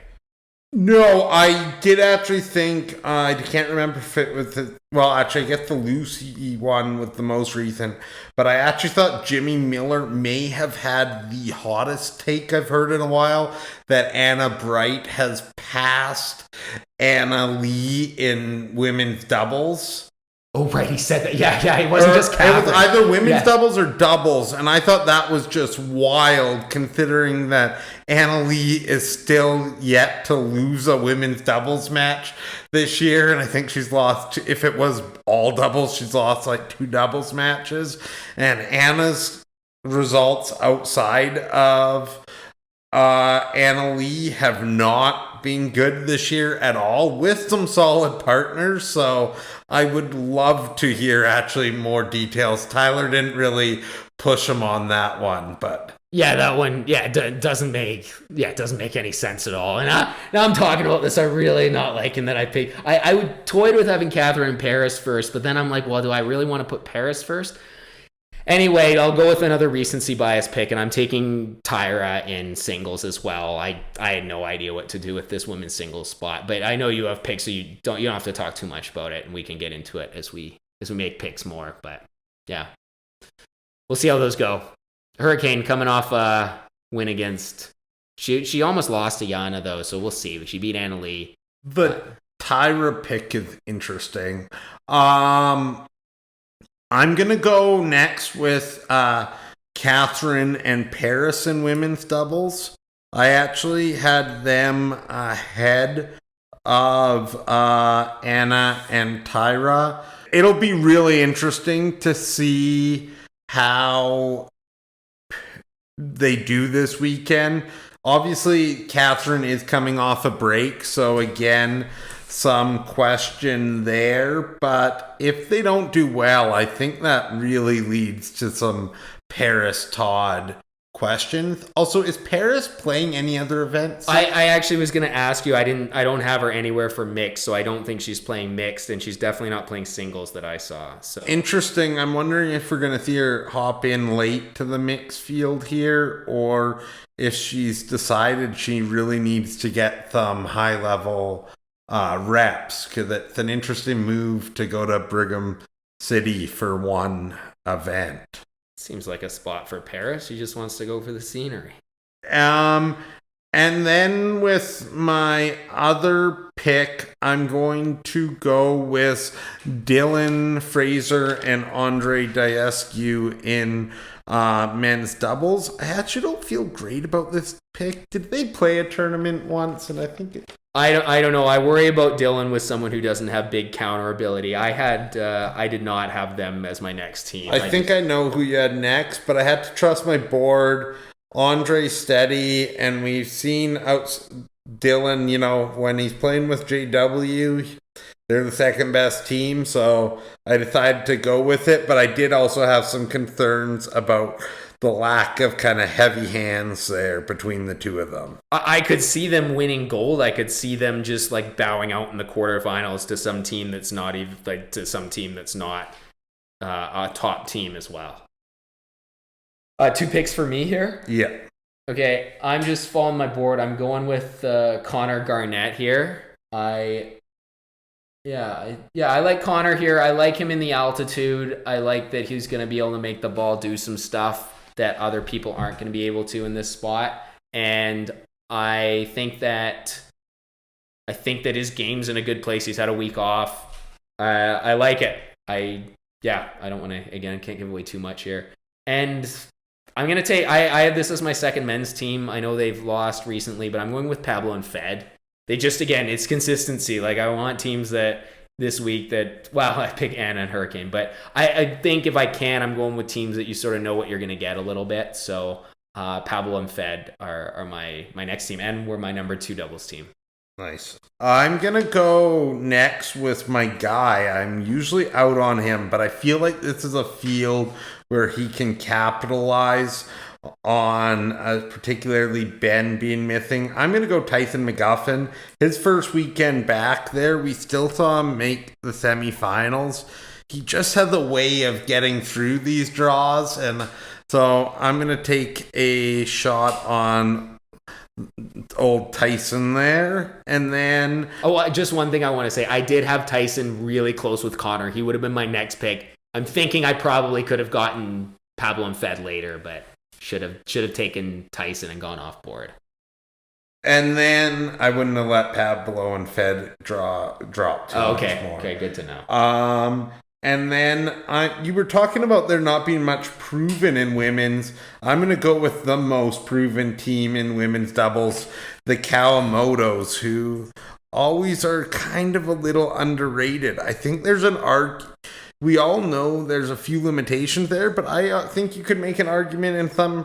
No, I did actually think, I can't remember if it was actually I guess the Lucy one was the most recent, but I actually thought Jimmy Miller may have had the hottest take I've heard in a while, that Anna Bright has passed Anna Lee in women's doubles. Oh, right, he said that. Yeah, it wasn't just Catherine. It was either women's doubles or doubles, and I thought that was just wild, considering that Anna Lee is still yet to lose a women's doubles match this year, and I think she's lost, if it was all doubles, she's lost like 2 doubles matches, and Anna's results outside of Anna Lee have not been good this year at all, with some solid partners, so I would love to hear actually more details. Tyler didn't really push him on that one, but yeah, that one, it doesn't make any sense at all. And now I'm talking about this, I'm really not liking that I picked. I would toyed with having Catherine in Paris first, but then I'm like, well, do I really want to put Paris first? Anyway, I'll go with another recency bias pick, and I'm taking Tyra in singles as well. I had no idea what to do with this women's singles spot, but I know you have picks, so you don't have to talk too much about it, and we can get into it as we make picks more. But yeah, we'll see how those go. Hurricane coming off a win against, she almost lost to Yana though, so we'll see. She beat Anna Lee. The Tyra pick is interesting. I'm going to go next with Catherine and Paris in women's doubles. I actually had them ahead of Anna and Tyra. It'll be really interesting to see how they do this weekend. Obviously, Catherine is coming off a break, so again, some question there, but if they don't do well, I think that really leads to some Paris Todd questions. Also, is Paris playing any other events? I actually was going to ask you. I don't have her anywhere for mixed, so I don't think she's playing mixed, and she's definitely not playing singles that I saw. So interesting. I'm wondering if we're going to see her hop in late to the mixed field here, or if she's decided she really needs to get some high level reps, because it's an interesting move to go to Brigham City for one event. Seems like a spot for Paris. She just wants to go for the scenery. And then with my other pick, I'm going to go with Dylan Fraser and Andre Diescu in men's doubles. I actually don't feel great about this pick. Did they play a tournament once? And I think I don't know. I worry about Dylan with someone who doesn't have big counter ability. I did not have them as my next team. I think I know who you had next, but I had to trust my board. Andre steady, and we've seen Dylan, when he's playing with JW, they're the second best team, so I decided to go with it, but I did also have some concerns about the lack of kind of heavy hands there between the two of them. I could see them winning gold. I could see them just like bowing out in the quarterfinals to some team that's not even a top team as well. Two picks for me here. Yeah. Okay, I'm just following my board. I'm going with Connor Garnett here. I like Connor here. I like him in the altitude. I like that he's going to be able to make the ball do some stuff that other people aren't going to be able to in this spot. And I think that his game's in a good place. He's had a week off. I like it. I don't want to, again, I can't give away too much here. And I'm going to take, I have this as my second men's team. I know they've lost recently, but I'm going with Pablo and Fed. They just, again, it's consistency. Like, I want teams that this week that, I pick Anna and Hurricane. But I think if I can, I'm going with teams that you sort of know what you're going to get a little bit. So Pablo and Fed are my next team, and we're my number 2 doubles team. Nice. I'm going to go next with my guy. I'm usually out on him, but I feel like this is a field where he can capitalize on particularly Ben being missing. I'm going to go Tyson McGuffin. His first weekend back there, we still saw him make the semifinals. He just had the way of getting through these draws, and so I'm going to take a shot on old Tyson there. And then just one thing I want to say, I did have Tyson really close with Connor. He would have been my next pick. I'm thinking I probably could have gotten Pablo and Fed later, but should have taken Tyson and gone off board. And then I wouldn't have let Pablo and Fed drop too much more. Okay, good to know. And then you were talking about there not being much proven in women's. I'm going to go with the most proven team in women's doubles, the Kawamotos, who always are kind of a little underrated. I think there's an we all know there's a few limitations there, but I think you could make an argument in some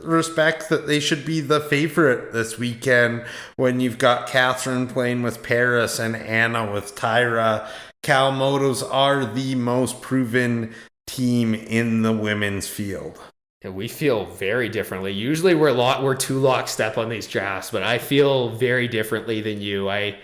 respects that they should be the favorite this weekend when you've got Catherine playing with Paris and Anna with Tyra. Kawamotos are the most proven team in the women's field. Yeah, we feel very differently. Usually we're too lockstep on these drafts, but I feel very differently than you. I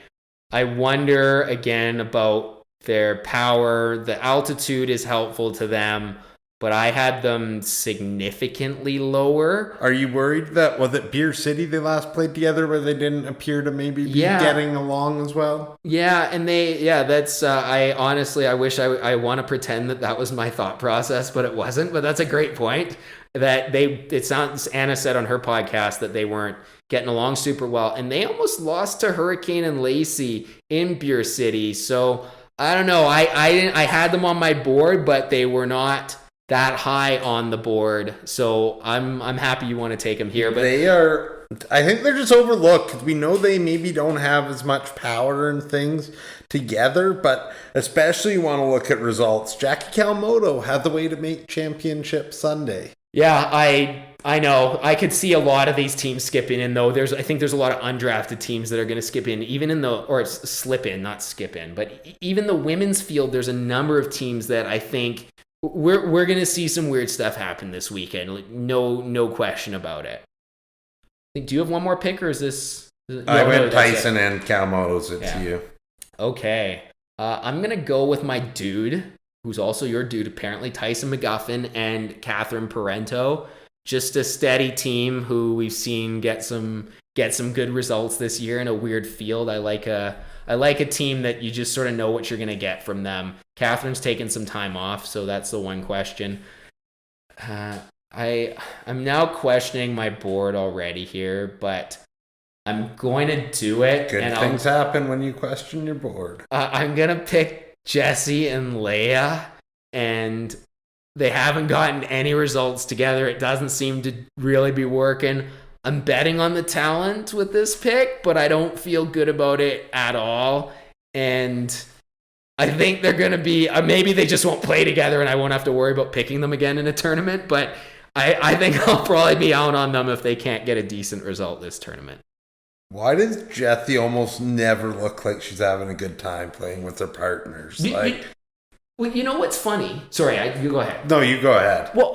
wonder again about their power. The altitude is helpful to them, but I had them significantly lower. Are you worried that, was it Beer City they last played together where they didn't appear to maybe be getting along as well? Yeah, and that's, I honestly, I wish I want to pretend that was my thought process, but it wasn't. But that's a great point. It sounds, Anna said on her podcast that they weren't getting along super well, and they almost lost to Hurricane and Lacey in Beer City. So I don't know. I had them on my board, but they were not that high on the board. So I'm happy you want to take them here. But they are, I think they're just overlooked because we know they maybe don't have as much power and things together, but especially you want to look at results. Jackie Kawamoto had the way to make Championship Sunday. Yeah, I know. I could see a lot of these teams skipping in, though. I think there's a lot of undrafted teams that are going to skip in, slip in, not skip in. But even the women's field, there's a number of teams that I think we're going to see some weird stuff happen this weekend. Like, no question about it. Do you have one more pick, or is this? I went Tyson and Kawamoto's. It's you. Okay. I'm going to go with my dude, who's also your dude, apparently, Tyson McGuffin and Catherine Parento. Just a steady team who we've seen get some good results this year in a weird field. I like a team that you just sort of know what you're going to get from them. Catherine's taken some time off, so that's the one question. I'm now questioning my board already here, but I'm going to do it. Good things happen when you question your board. I'm going to pick Jesse and Leia, and they haven't gotten any results together. It doesn't seem to really be working. I'm betting on the talent with this pick, but I don't feel good about it at all. And I think they're going to be, maybe they just won't play together and I won't have to worry about picking them again in a tournament. But I think I'll probably be out on them if they can't get a decent result this tournament. Why does Jessie almost never look like she's having a good time playing with her partners? Well, you know what's funny? Sorry, you go ahead. No, you go ahead. Well,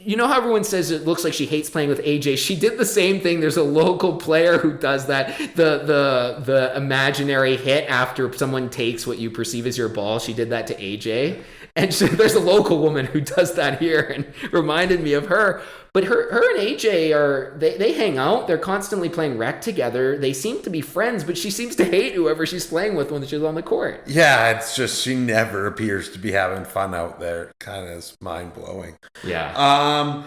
you know how everyone says it looks like she hates playing with AJ? She did the same thing. There's a local player who does that. The imaginary hit after someone takes what you perceive as your ball. She did that to AJ. And there's a local woman who does that here and reminded me of her. But her and AJ they hang out. They're constantly playing rec together. They seem to be friends, but she seems to hate whoever she's playing with when she's on the court. Yeah, it's just she never appears to be having fun out there. Kind of is mind blowing. Yeah.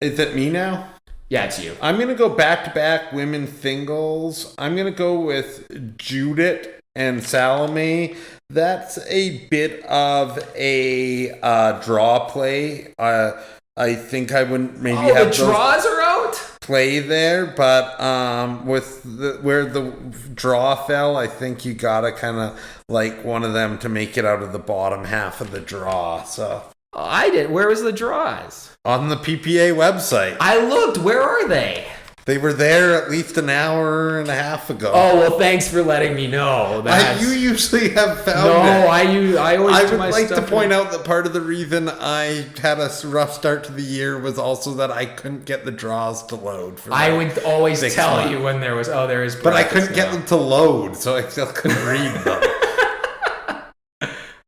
Is it me now? Yeah, it's you. I'm gonna go back to back women singles. I'm gonna go with Judith and Salome. That's a bit of a draw play. I think I wouldn't maybe have the draws are out? Play there, but with where the draw fell, I think you gotta kind of like one of them to make it out of the bottom half of the draw. So I didn't. Where was the draws? On the PPA website. I looked. Where are they? They were there at least an hour and a half ago. Oh, well, thanks for letting me know. You usually have found it. No, I always I do would my like stuff to point out that part of the reason I had a rough start to the year was also that I couldn't get the draws to load. I would always tell you when there was, there is. But I couldn't get them to load, so I still couldn't read them.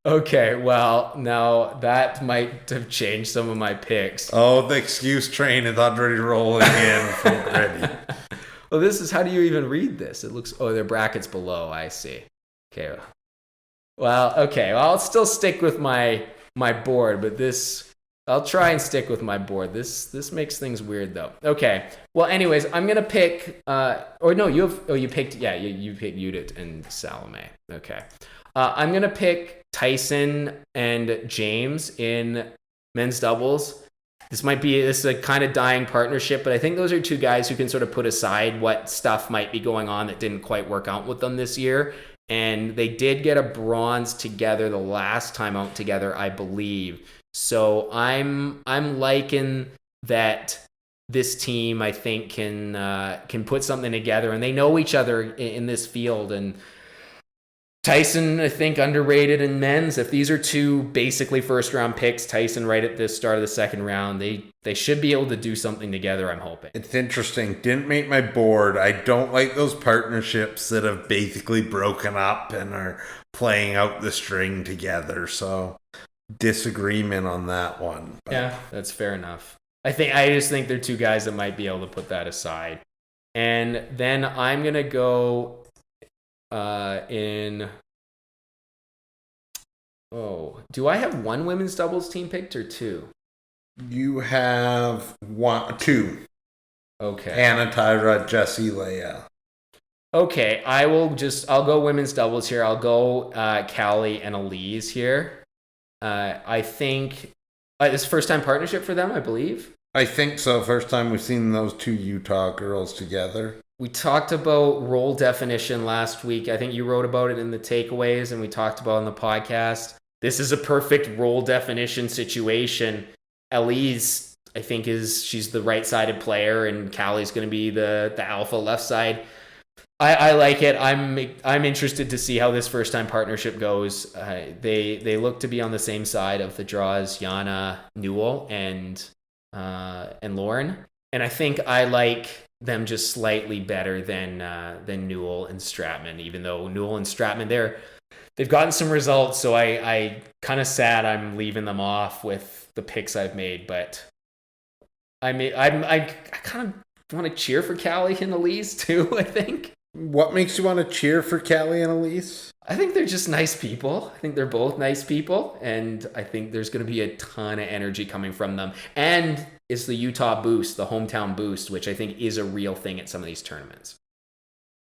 Okay, well, now that might have changed some of my picks. Oh, the excuse train is already rolling in from ready. Well, this is, how do you even read this? It looks, there are brackets below, I see. Okay. Well, I'll still stick with my board, but I'll try and stick with my board. This makes things weird, though. Okay. Well, anyways, I'm going to pick, you picked Judith and Salome. Okay. I'm going to pick Tyson and James in men's doubles. This is a kind of dying partnership, but I think those are two guys who can sort of put aside what stuff might be going on that didn't quite work out with them this year. And they did get a bronze together the last time out together, I believe. So I'm liking that this team, I think, can put something together, and they know each other in this field. And Tyson, I think, underrated in men's. If these are two basically first-round picks, Tyson right at the start of the second round, they should be able to do something together, I'm hoping. It's interesting. Didn't make my board. I don't like those partnerships that have basically broken up and are playing out the string together. So, disagreement on that one. But yeah, that's fair enough. I just think they're two guys that might be able to put that aside. And then I'm going to go do I have one women's doubles team picked or two? You have two. Okay. Hannah, Tyra, Jessie, Leia. Okay, I'll go women's doubles here. I'll go Callie and Elise here. I think this is first time partnership for them, I believe. I think so. First time we've seen those two Utah girls together. We talked about role definition last week. I think you wrote about it in the takeaways, and we talked about it on the podcast. This is a perfect role definition situation. Elise, I think, she's the right-sided player, and Callie's going to be the alpha left side. I like it. I'm interested to see how this first-time partnership goes. They look to be on the same side of the draws, Yana, Newell, and Lauren. And I think I like them just slightly better than Newell and Stratman, even though Newell and Stratman, they've gotten some results, so I kind of sad I'm leaving them off with the picks I've made, but I kind of want to cheer for Callie and Elise too, I think. What makes you want to cheer for Callie and Elise? I think they're just nice people. I think they're both nice people, and I think there's going to be a ton of energy coming from them. And it's the Utah boost, the hometown boost, which I think is a real thing at some of these tournaments.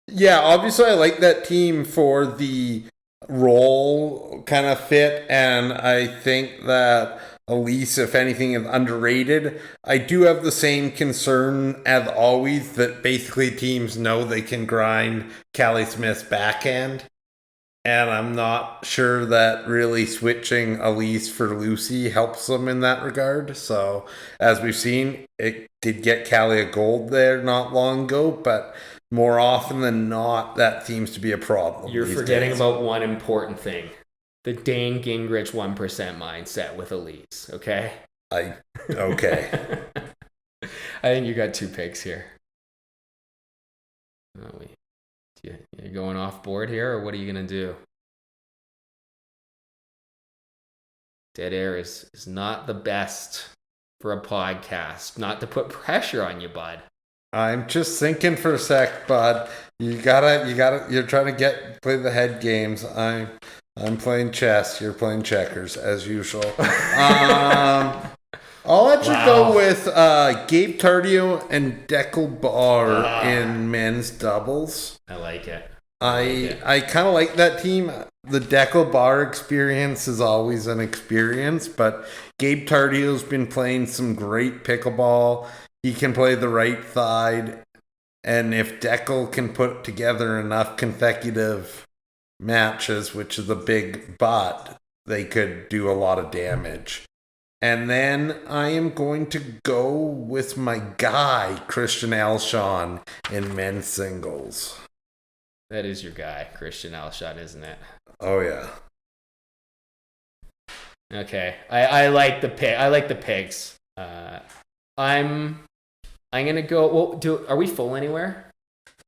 Yeah, obviously I like that team for the role kind of fit, and I think that Elise, if anything, is underrated. I do have the same concern as always that basically teams know they can grind Callie Smith's backhand. And I'm not sure that really switching Elise for Lucy helps them in that regard. So, as we've seen, it did get Callie a gold there not long ago, but more often than not, that seems to be a problem. You're forgetting about one important thing. The Dane Gingrich 1% mindset with Elise, okay? Okay. I think you got two picks here. You're going off board here, or what are you going to do? Dead air is not the best for a podcast. Not to put pressure on you, bud. I'm just thinking for a sec, bud. You're trying to play the head games. I'm playing chess. You're playing checkers as usual. I'll let you go with Gabe Tardio and Deckel Bar in men's doubles. I like it. I kind of like that team. The Deckel Bar experience is always an experience, but Gabe Tardio's been playing some great pickleball. He can play the right side, and if Deckel can put together enough consecutive matches, which is a big but, they could do a lot of damage. And then I am going to go with my guy, Christian Alshon, in men's singles. That is your guy, Christian Alshon, isn't it? Oh, yeah. Okay. I like the pick. I like the picks. I'm gonna go. Well, are we full anywhere?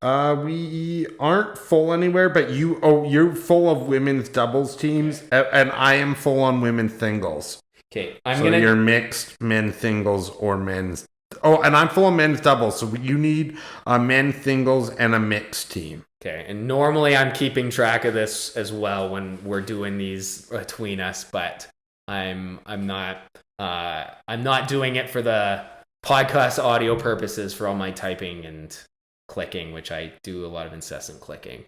We aren't full anywhere, but you're full of women's doubles teams, and I am full on women's singles. Okay, you're mixed men's singles or men's. Oh, and I'm full of men's doubles, so you need a men's singles and a mixed team. Okay, and normally I'm keeping track of this as well when we're doing these between us, but I'm not doing it for the podcast audio purposes for all my typing and clicking, which I do a lot of incessant clicking.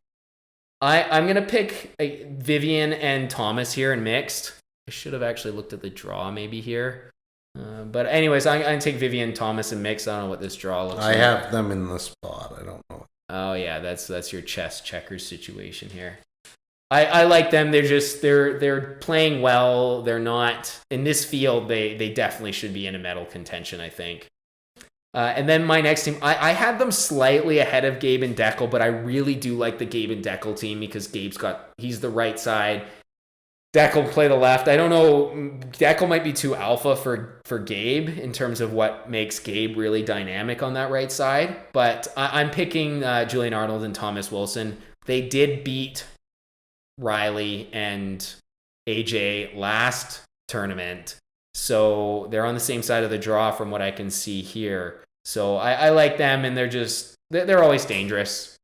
I'm gonna pick Vivian and Thomas here in mixed. I should have actually looked at the draw maybe here. But anyways, I'm going to take Vivian, Thomas, and Mix. I don't know what this draw looks like. I have them in the spot. I don't know. Oh, yeah, that's your chess checkers situation here. I like them. They're playing well. They're not in this field. They definitely should be in a medal contention, I think. And then my next team, I had them slightly ahead of Gabe and Deckel, but I really do like the Gabe and Deckel team because he's the right side. Deckel play the left. I don't know. Deckel might be too alpha for Gabe in terms of what makes Gabe really dynamic on that right side. But I'm picking Julian Arnold and Thomas Wilson. They did beat Riley and AJ last tournament. So they're on the same side of the draw from what I can see here. So I like them, and they're always dangerous.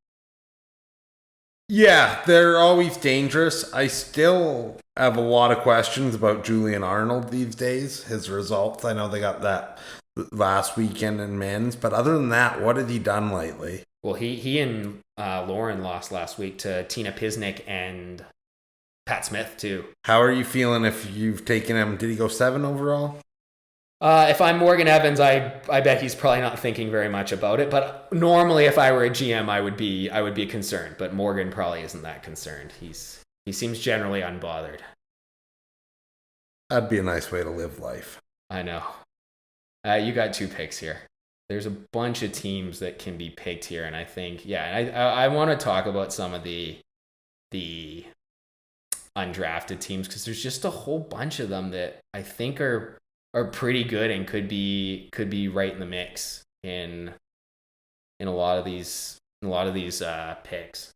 Yeah, they're always dangerous. I still have a lot of questions about Julian Arnold these days, his results. I know they got that last weekend in men's, but other than that, what has he done lately? Well, he and Lauren lost last week to Tina Pisnik and Pat Smith, too. How are you feeling if you've taken him? Did he go 7 overall? If I'm Morgan Evans, I bet he's probably not thinking very much about it. But normally, if I were a GM, I would be concerned. But Morgan probably isn't that concerned. He seems generally unbothered. That'd be a nice way to live life. I know. You got 2 picks here. There's a bunch of teams that can be picked here, and I think, I want to talk about some of the undrafted teams because there's just a whole bunch of them that I think are pretty good and could be right in the mix in a lot of these picks.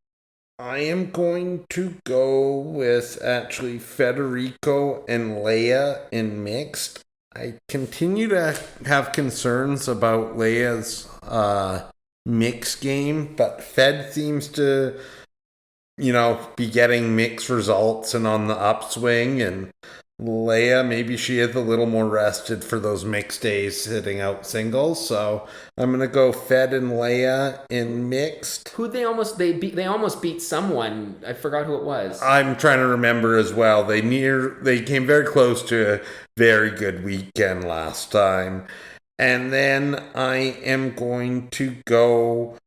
I am going to go with actually Federico and Leia in mixed. I continue to have concerns about Leia's mixed game, but Fed seems to, be getting mixed results and on the upswing, and Leia, maybe she is a little more rested for those mixed days hitting out singles. So I'm going to go Fed and Leia in mixed. Who they almost beat someone. I forgot who it was. I'm trying to remember as well. They came very close to a very good weekend last time. And then I am going to go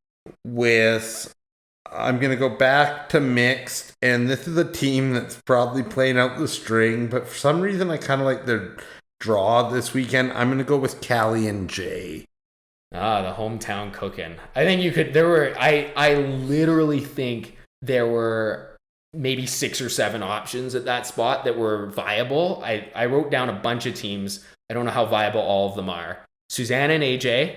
I'm going to go back to mixed, and this is a team that's probably playing out the string, but for some reason I kind of like their draw this weekend. I'm going to go with Callie and Jay. The hometown cooking. I think I literally think there were maybe 6 or 7 options at that spot that were viable. I wrote down a bunch of teams. I don't know how viable all of them are. Susanna and AJ,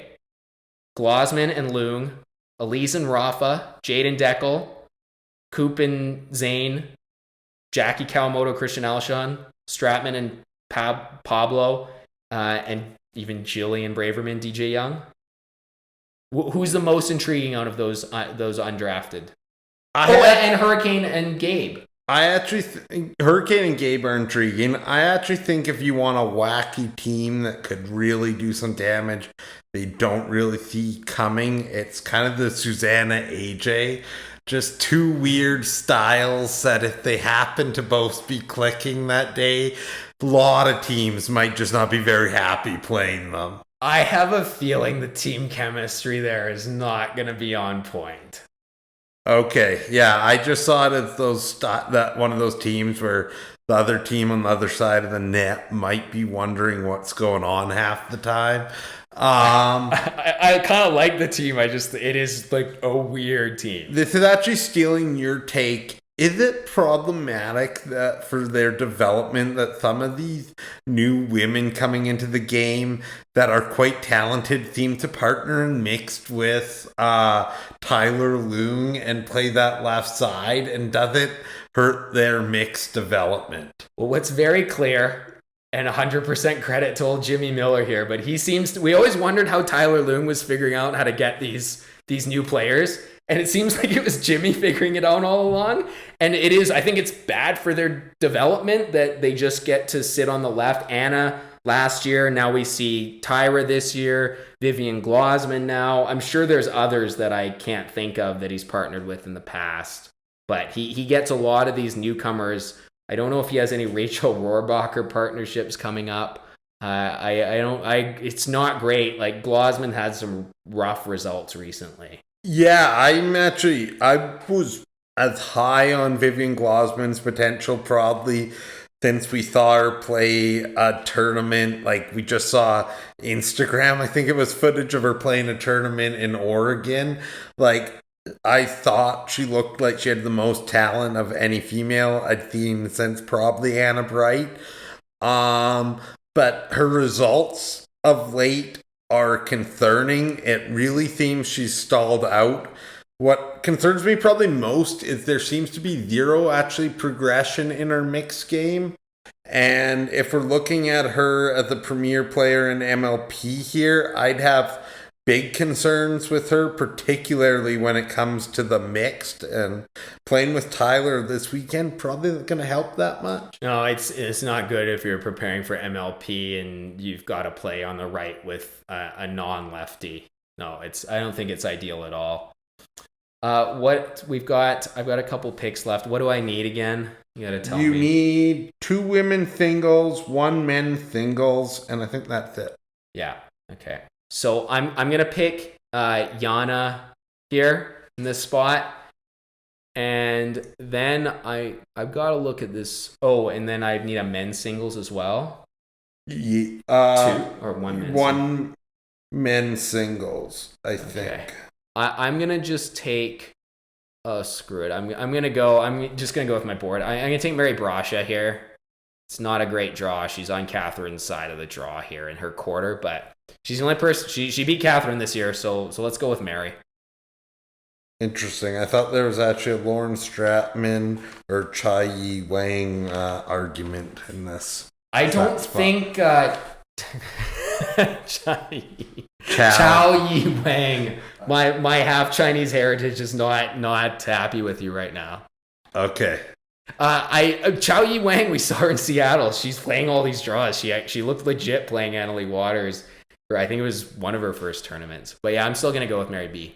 Glosman and Loong, Elise and Rafa, Jade and Deckel, Coop and Zane, Jackie Kawamoto, Christian Alshon, Stratman and Pablo, and even Jillian Braverman, DJ Young. Who's the most intriguing out of those undrafted? And Hurricane and Gabe. I actually think Hurricane and Gabe are intriguing. I actually think if you want a wacky team that could really do some damage, they don't really see coming, it's kind of the Susanna AJ. Just two weird styles that if they happen to both be clicking that day, a lot of teams might just not be very happy playing them. I have a feeling the team chemistry there is not going to be on point. Okay, yeah, I just saw it as that one of those teams where the other team on the other side of the net might be wondering what's going on half the time. I kind of like the team. It is like a weird team. This is actually stealing your take. Is it problematic that for their development that some of these new women coming into the game that are quite talented seem to partner and mixed with Tyler Loong and play that left side? And does it hurt their mixed development? Well, what's very clear, and 100% credit to old Jimmy Miller here, but we always wondered how Tyler Loong was figuring out how to get these new players. And it seems like it was Jimmy figuring it out all along. And I think it's bad for their development that they just get to sit on the left. Anna last year, now we see Tyra this year, Vivian Glosman now. I'm sure there's others that I can't think of that he's partnered with in the past. But he gets a lot of these newcomers. I don't know if he has any Rachel Rohrbacher partnerships coming up. It's not great. Like Glosman had some rough results recently. Yeah, I was as high on Vivian Glosman's potential probably since we saw her play a tournament. Like we just saw Instagram, I think it was footage of her playing a tournament in Oregon. Like I thought she looked like she had the most talent of any female I'd seen since probably Anna Bright. But her results of late are concerning. It really seems she's stalled out. What concerns me probably most is there seems to be zero actually progression in her mixed game. And if we're looking at her as a premier player in MLP here, I'd have big concerns with her, particularly when it comes to the mixed. And playing with Tyler this weekend probably not going to help that much. No, it's not good if you're preparing for MLP and you've got to play on the right with a non-lefty. No, I don't think it's ideal at all. I've got a couple picks left. What do I need again? You got to tell me. You need 2 women singles, 1 men singles, and I think that's it. Yeah. Okay. So I'm gonna pick Yana here in this spot, and then I've got to look at this. Oh, and then I need a men's singles as well. Yeah, 2 or 1 one men's singles, I think. I'm gonna just take. Oh, screw it. I'm just gonna go with my board. I'm gonna take Mary Brasha here. It's not a great draw. She's on Catherine's side of the draw here in her quarter, but she's the only person. She beat Catherine this year, so let's go with Mary. Interesting. I thought there was actually a Lauren Stratman or Chai Yi Wang argument in this. I don't think Chao Yi Wang. My half Chinese heritage is not happy with you right now. Okay. Chao Yi Wang, we saw her in Seattle. She's playing all these draws. She looked legit playing Annalie Waters. I think it was one of her first tournaments. But yeah, I'm still gonna go with Mary B.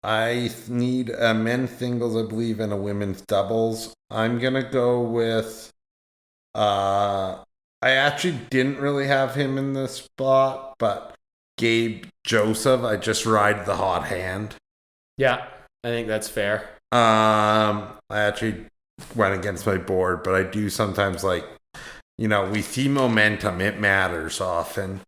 I need a men's singles, I believe, and a women's doubles. I'm gonna go with. I actually didn't really have him in this spot, but Gabe Joseph. I just ride the hot hand. Yeah, I think that's fair. I actually went against my board, but I do sometimes we see momentum. It matters often.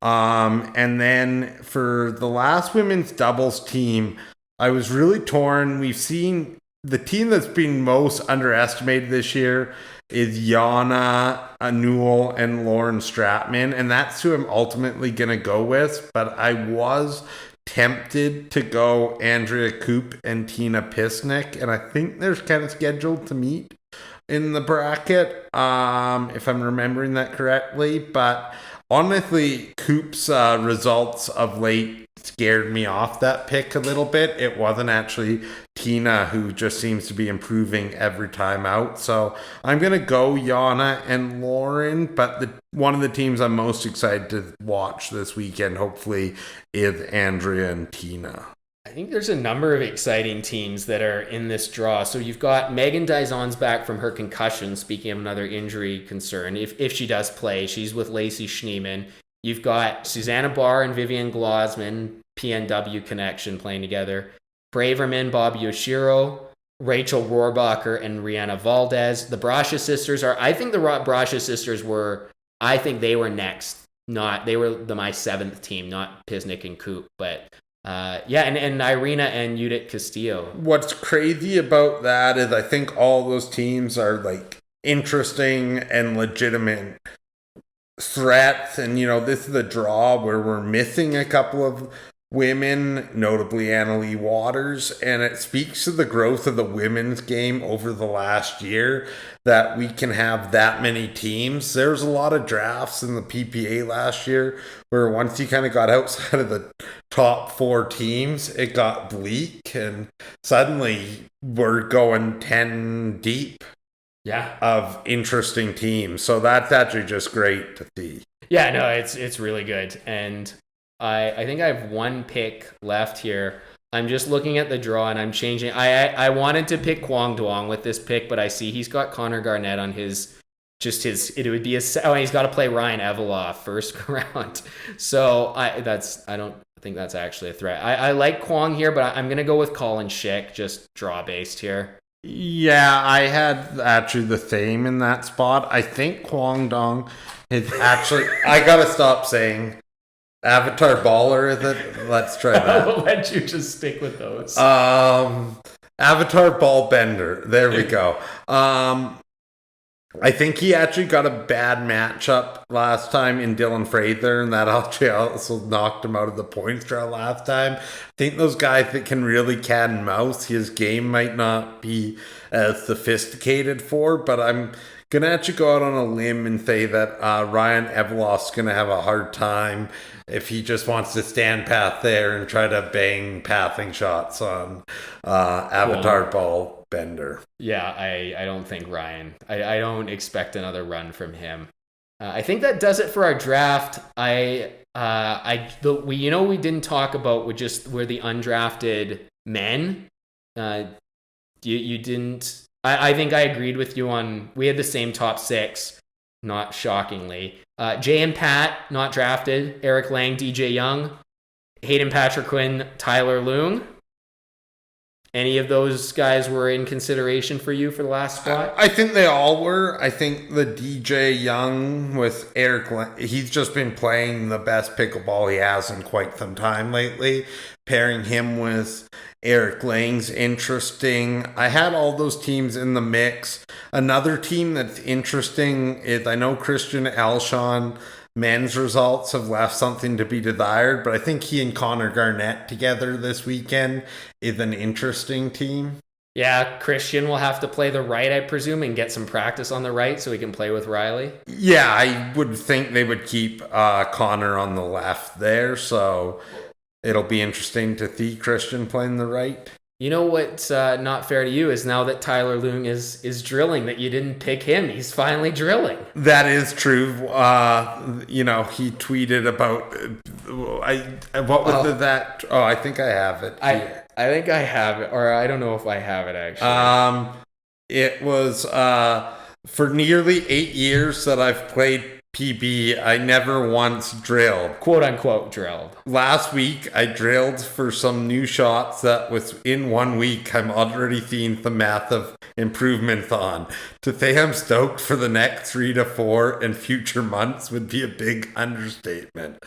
And then for the last women's doubles team, I was really torn. We've seen the team that's been most underestimated this year is Yana Newell and Lauren Stratman, and that's who I'm ultimately going to go with. But I was tempted to go Andrea Koop and Tina Pisnik, and I think they're kind of scheduled to meet in the bracket, if I'm remembering that correctly. But honestly, Coop's results of late scared me off that pick a little bit. It wasn't actually Tina, who just seems to be improving every time out. So I'm going to go Yana and Lauren, but one of the teams I'm most excited to watch this weekend, hopefully, is Andrea and Tina. I think there's a number of exciting teams that are in this draw. So you've got Megan Dizon's back from her concussion, speaking of another injury concern. If she does play, she's with Lacey Schneeman. You've got Susanna Barr and Vivian Glosman, PNW connection, playing together. Braverman, Bob Yoshiro, Rachel Rohrbacher, and Rihanna Valdez. The Brasha sisters I think the Brasha sisters I think they were next. They were my 7th team, not Pisnik and Coop, but and Irina and Judith Castillo. What's crazy about that is I think all those teams are like interesting and legitimate threats, and this is a draw where we're missing a couple of women, notably Annalie Waters, and it speaks to the growth of the women's game over the last year that we can have that many teams. There's a lot of drafts in the PPA last year where once you kind of got outside of the top 4 teams, it got bleak, and suddenly we're going 10 deep. Yeah, of interesting teams. So that's actually just great to see. Yeah, no, it's really good. And I think I have one pick left here. I'm just looking at the draw and I'm changing. I wanted to pick Kwang Duong with this pick, but I see he's got Connor Garnett on he's got to play Ryan Eveloff first round. So I don't think that's actually a threat. I like Kwang here, but I'm going to go with Colin Schick, just draw based here. Yeah, I had actually the same in that spot. I think Kwang Dong is actually... I gotta stop saying Avatar Baller, is it? Let's try that. I'll let you just stick with those. Avatar Ball Bender. There we go. I think he actually got a bad matchup last time in Dylan Fraser, and that actually also knocked him out of the points draw last time. I think those guys that can really cat and mouse, his game might not be as sophisticated for, but I'm going to actually go out on a limb and say that Ryan Eveloff's going to have a hard time if he just wants to stand pat there and try to bang pathing shots on Avatar Ball Bender. Yeah, I don't think Ryan. I don't expect another run from him. I think that does it for our draft. We didn't talk about were the undrafted men. You didn't. I think I agreed with you on. We had the same top 6, not shockingly. Jay and Pat not drafted. Eric Lang, DJ Young, Hayden Patrick Quinn, Tyler Loong. Any of those guys were in consideration for you for the last spot? I think they all were. I think the DJ Young with Eric Lang, he's just been playing the best pickleball he has in quite some time lately. Pairing him with Eric Lang's interesting. I had all those teams in the mix. Another team that's interesting is I know Christian Alshon. Men's results have left something to be desired, but I think he and Connor Garnett together this weekend is an interesting team. Yeah, Christian will have to play the right, I presume, and get some practice on the right so he can play with Riley. Yeah, I would think they would keep Connor on the left there, so it'll be interesting to see Christian playing the right. You know what's not fair to you is now that Tyler Loong is drilling, that you didn't pick him. He's finally drilling. That is true. He tweeted about that? Oh, I think I have it. I think I have it, or I don't know if I have it actually. It was for nearly 8 years that I've played PB, I never once drilled. Quote unquote drilled. Last week, I drilled for some new shots that within 1 week, I'm already seeing the massive improvements on. To say I'm stoked for the next 3 to 4 and future months would be a big understatement.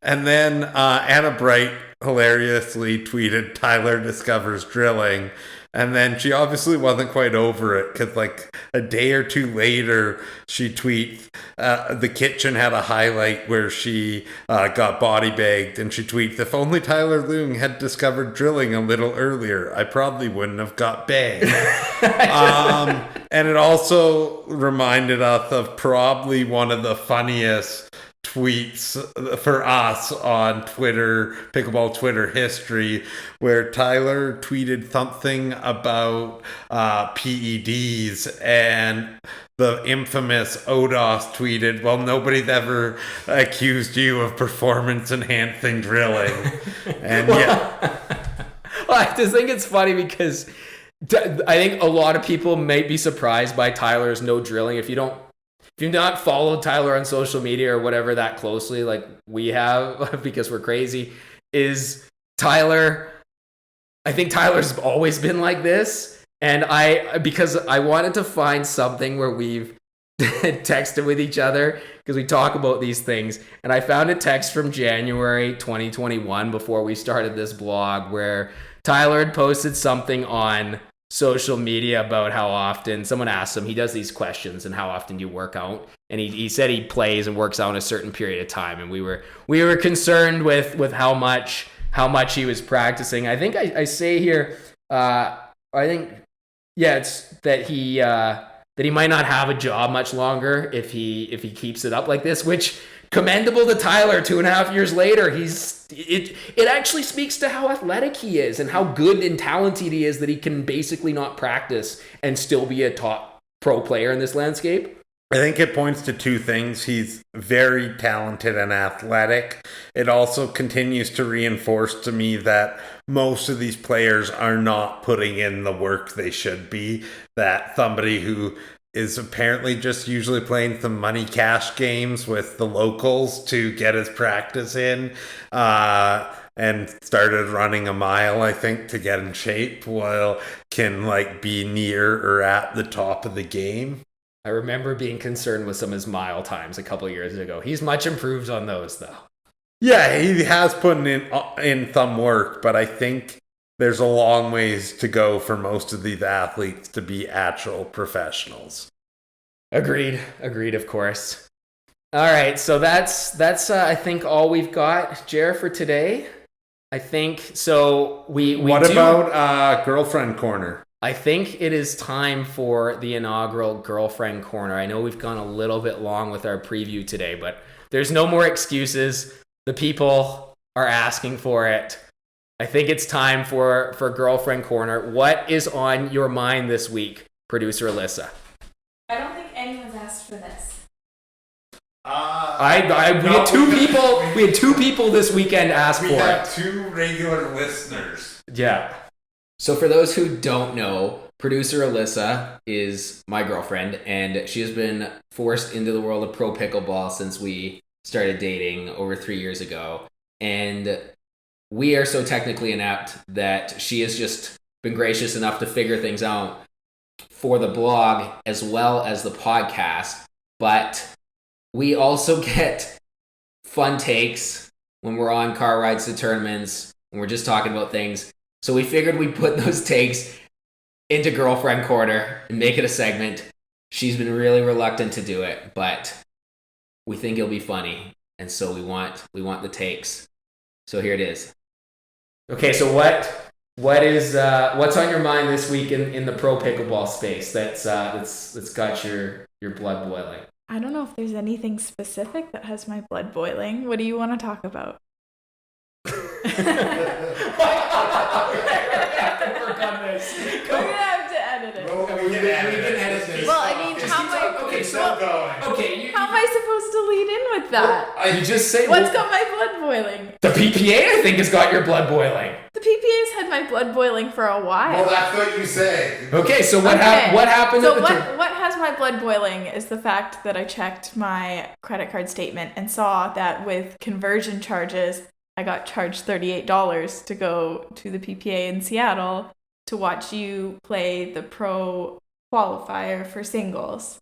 And then Anna Bright hilariously tweeted, Tyler discovers drilling. And then she obviously wasn't quite over it because, like, a day or two later, she tweets, the kitchen had a highlight where she got body bagged. And she tweets, if only Tyler Loong had discovered drilling a little earlier, I probably wouldn't have got bagged. And it also reminded us of probably one of the funniest tweets for us on Twitter, pickleball Twitter history, where Tyler tweeted something about PEDs, and the infamous Odos tweeted, well, nobody's ever accused you of performance enhancing drilling. And yeah. Well, I just think it's funny because I think a lot of people might be surprised by Tyler's no drilling. If you've not followed Tyler on social media or whatever that closely, like we have, because we're crazy, is Tyler. I think Tyler's always been like this. And because I wanted to find something where we've texted with each other, because we talk about these things. And I found a text from January 2021 before we started this blog where Tyler had posted something on social media about how often someone asked him, he does these questions, and how often do you work out? And he said he plays and works out in a certain period of time. And we were concerned with how much he was practicing. I think I say here, it's that he might not have a job much longer if he keeps it up like this, which commendable to Tyler 2.5 years later. It actually speaks to how athletic he is and how good and talented he is that he can basically not practice and still be a top pro player in this landscape. I think it points to two things. He's very talented and athletic. It also continues to reinforce to me that most of these players are not putting in the work they should be. That somebody who is apparently just usually playing some money cash games with the locals to get his practice in, and started running a mile, I think, to get in shape, can like be near or at the top of the game. I remember being concerned with some of his mile times a couple of years ago. He's much improved on those, though. Yeah, he has put in some work, but I think there's a long ways to go for most of these athletes to be actual professionals. Agreed, of course. All right, so that's I think all we've got, Jer, for today. I think so. What about Girlfriend Corner? I think it is time for the inaugural Girlfriend Corner. I know we've gone a little bit long with our preview today, but there's no more excuses. The people are asking for it. I think it's time for Girlfriend Corner. What is on your mind this week, Producer Allissa? I don't think anyone's asked for this. We had two people this weekend ask for it. We have two regular listeners. Yeah. So for those who don't know, Producer Allissa is my girlfriend, and she has been forced into the world of pro pickleball since we started dating over 3 years ago. And we are so technically inept that she has just been gracious enough to figure things out for the blog as well as the podcast. But we also get fun takes when we're on car rides to tournaments, when we're just talking about things. So we figured we'd put those takes into Girlfriend Corner and make it a segment. She's been really reluctant to do it, but we think it'll be funny, and so we want the takes. So here it is. Okay, so what's on your mind this week in the pro pickleball space that's got your blood boiling? I don't know if there's anything specific that has my blood boiling. What do you want to talk about? We're gonna have to edit it. We can edit this. Well, I mean, how am I supposed to lead in with that? You just say what's got my blood boiling? The PPA, I think, has got your blood boiling. The PPA's had my blood boiling for a while. Well, that's what you say. Okay, so what happened? So what has my blood boiling is the fact that I checked my credit card statement and saw that with conversion charges, I got charged $38 to go to the PPA in Seattle to watch you play the pro qualifier for singles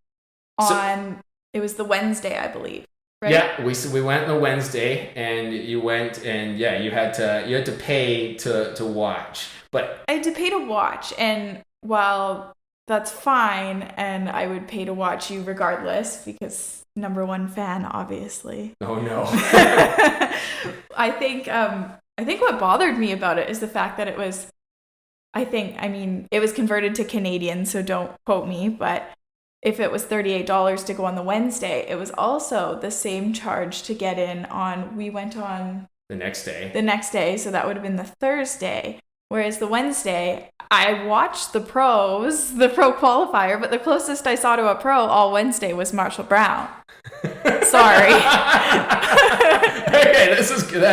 it was the Wednesday, I believe, right? Yeah, we went on a Wednesday, and you went, and yeah, you had to pay to watch, but I had to pay to watch, and while that's fine, and I would pay to watch you regardless because number one fan, obviously. oh no. I think what bothered me about it is the fact that it was, it was converted to Canadian, so don't quote me, but if it was $38 to go on the Wednesday, it was also the same charge to get in we went on The next day, so that would have been the Thursday. Whereas the Wednesday, I watched the pro qualifier, but the closest I saw to a pro all Wednesday was Marshall Brown. Sorry. Okay, this is good.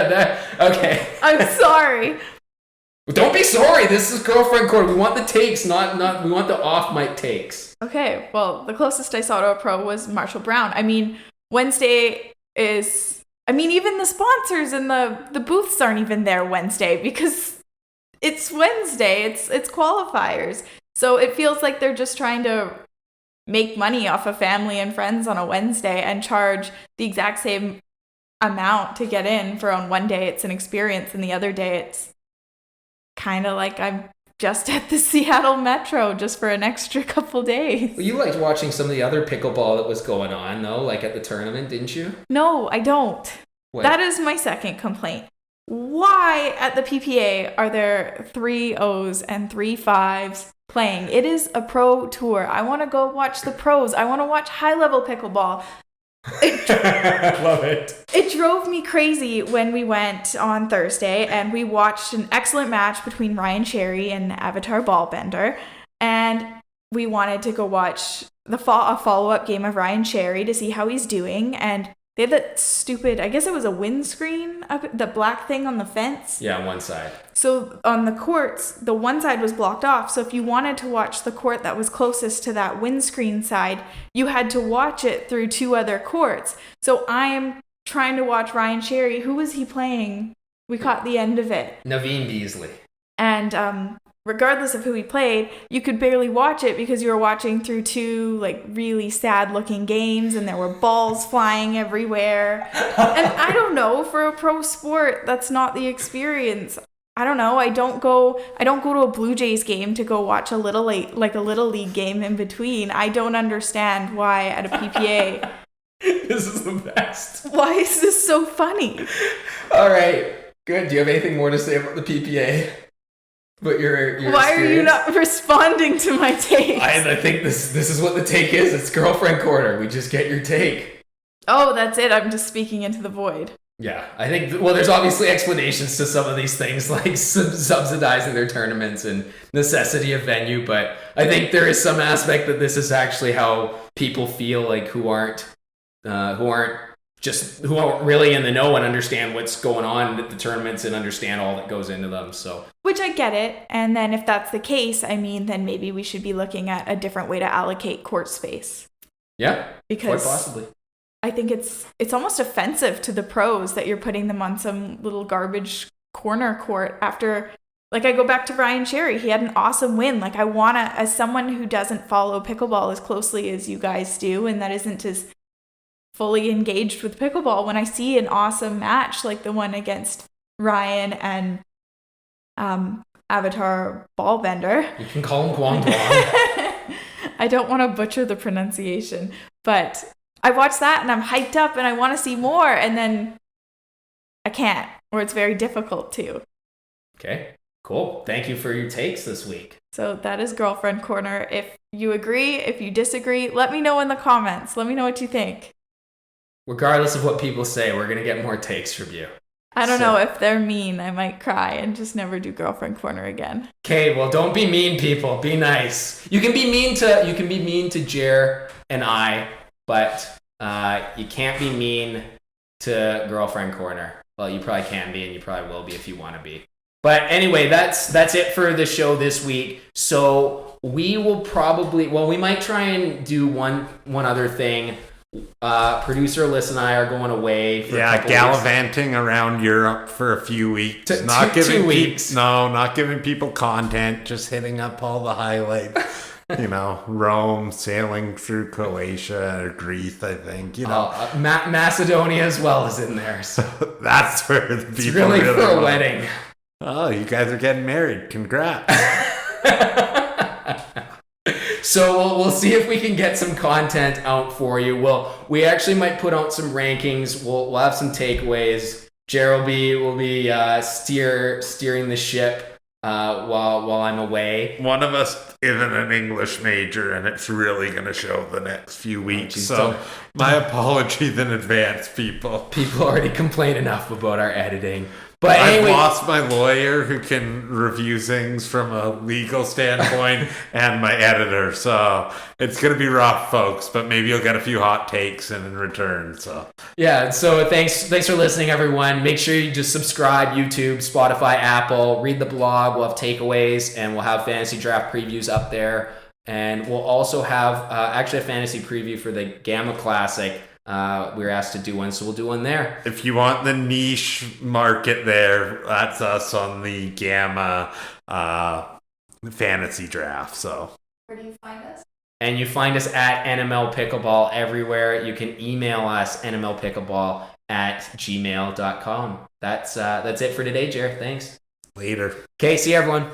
Okay. I'm sorry. Don't be sorry. This is Girlfriend Corner. We want the takes, not we want the off mic takes. Okay, well, the closest I saw to a pro was Marshall Brown. I mean, Wednesday is... even the sponsors and the booths aren't even there Wednesday because it's Wednesday. It's qualifiers. So it feels like they're just trying to make money off of family and friends on a Wednesday and charge the exact same amount to get in for on one day it's an experience and the other day it's kind of like I'm just at the Seattle Metro just for an extra couple days. Well, you liked watching some of the other pickleball that was going on, though, like at the tournament, didn't you? No, I don't. What? That is my second complaint. Why at the PPA are there 3 O's and 3 5s playing? It is a pro tour. I want to go watch the pros. I want to watch high-level pickleball. I love it. It drove me crazy when we went on Thursday and we watched an excellent match between Ryan Cherry and Avatar Ballbender, and we wanted to go watch a follow-up game of Ryan Cherry to see how he's doing, and they had that stupid, I guess it was a windscreen, the black thing on the fence. Yeah, on one side. So on the courts, the one side was blocked off. So if you wanted to watch the court that was closest to that windscreen side, you had to watch it through 2 other courts. So I'm trying to watch Ryan Cherry. Who was he playing? We caught the end of it. Naveen Beasley. And regardless of who he played, you could barely watch it because you were watching through 2 like really sad looking games and there were balls flying everywhere. And I don't know, for a pro sport, that's not the experience. I don't know. I don't go to a Blue Jays game to go watch a little league game in between. I don't understand why at a PPA. This is the best. Why is this so funny? All right. Good. Do you have anything more to say about the PPA? But your Why are you not responding to my take? I think this is what the take is. It's Girlfriend Corner. We just get your take. Oh, that's it. I'm just speaking into the void. Yeah, I think, there's obviously explanations to some of these things, like subsidizing their tournaments and necessity of venue, but I think there is some aspect that this is actually how people feel, like who aren't really in the know and understand what's going on at the tournaments and understand all that goes into them. So, which I get it, and then if that's the case, then maybe we should be looking at a different way to allocate court space. Yeah, because quite possibly. I think it's almost offensive to the pros that you're putting them on some little garbage corner court after, like, I go back to Ryan Cherry. He had an awesome win. Like, I want to, as someone who doesn't follow pickleball as closely as you guys do and that isn't as fully engaged with pickleball, when I see an awesome match like the one against Ryan and Avatar Ballbender. You can call him Guang Guang. I don't want to butcher the pronunciation, but I watch that and I'm hyped up and I want to see more, and then I can't, or it's very difficult to. Okay, cool. Thank you for your takes this week. So that is Girlfriend Corner. If you agree, if you disagree, let me know in the comments. Let me know what you think. Regardless of what people say, we're going to get more takes from you. I don't know, if they're mean, I might cry and just never do Girlfriend Corner again. Okay, well, don't be mean, people. Be nice. You can be mean to Jer and I, but you can't be mean to Girlfriend Corner. Well, you probably can be, and you probably will be if you want to be. But anyway, that's it for the show this week. So we will we might try and do one other thing. Producer Allissa and I are going away for a couple gallivanting around Europe for a few weeks. Two weeks. Not giving people content, just hitting up all the highlights. Rome, sailing through Croatia or Greece, I think, Macedonia as well is in there. So that's where the people it's really for a wedding. Oh, you guys are getting married. Congrats. So we'll see if we can get some content out for you. We actually might put out some rankings. We'll have some takeaways. Jer will be steering the ship while I'm away. One of us isn't an English major, and it's really going to show the next few weeks. So my apologies in advance, people. People already complain enough about our editing. But I've lost my lawyer who can review things from a legal standpoint and my editor. So it's going to be rough, folks, but maybe you'll get a few hot takes in return. So yeah, so thanks for listening, everyone. Make sure you just subscribe, YouTube, Spotify, Apple, read the blog. We'll have takeaways, and we'll have fantasy draft previews up there. And we'll also have actually a fantasy preview for the Gamma Classic. We were asked to do one, so we'll do one there. If you want the niche market there, that's us on the Gamma fantasy draft. So where do you find us? And you find us at NML Pickleball everywhere. You can email us nmlpickleball@gmail.com. That's it for today, Jared. Thanks. Later. Okay, see you, everyone.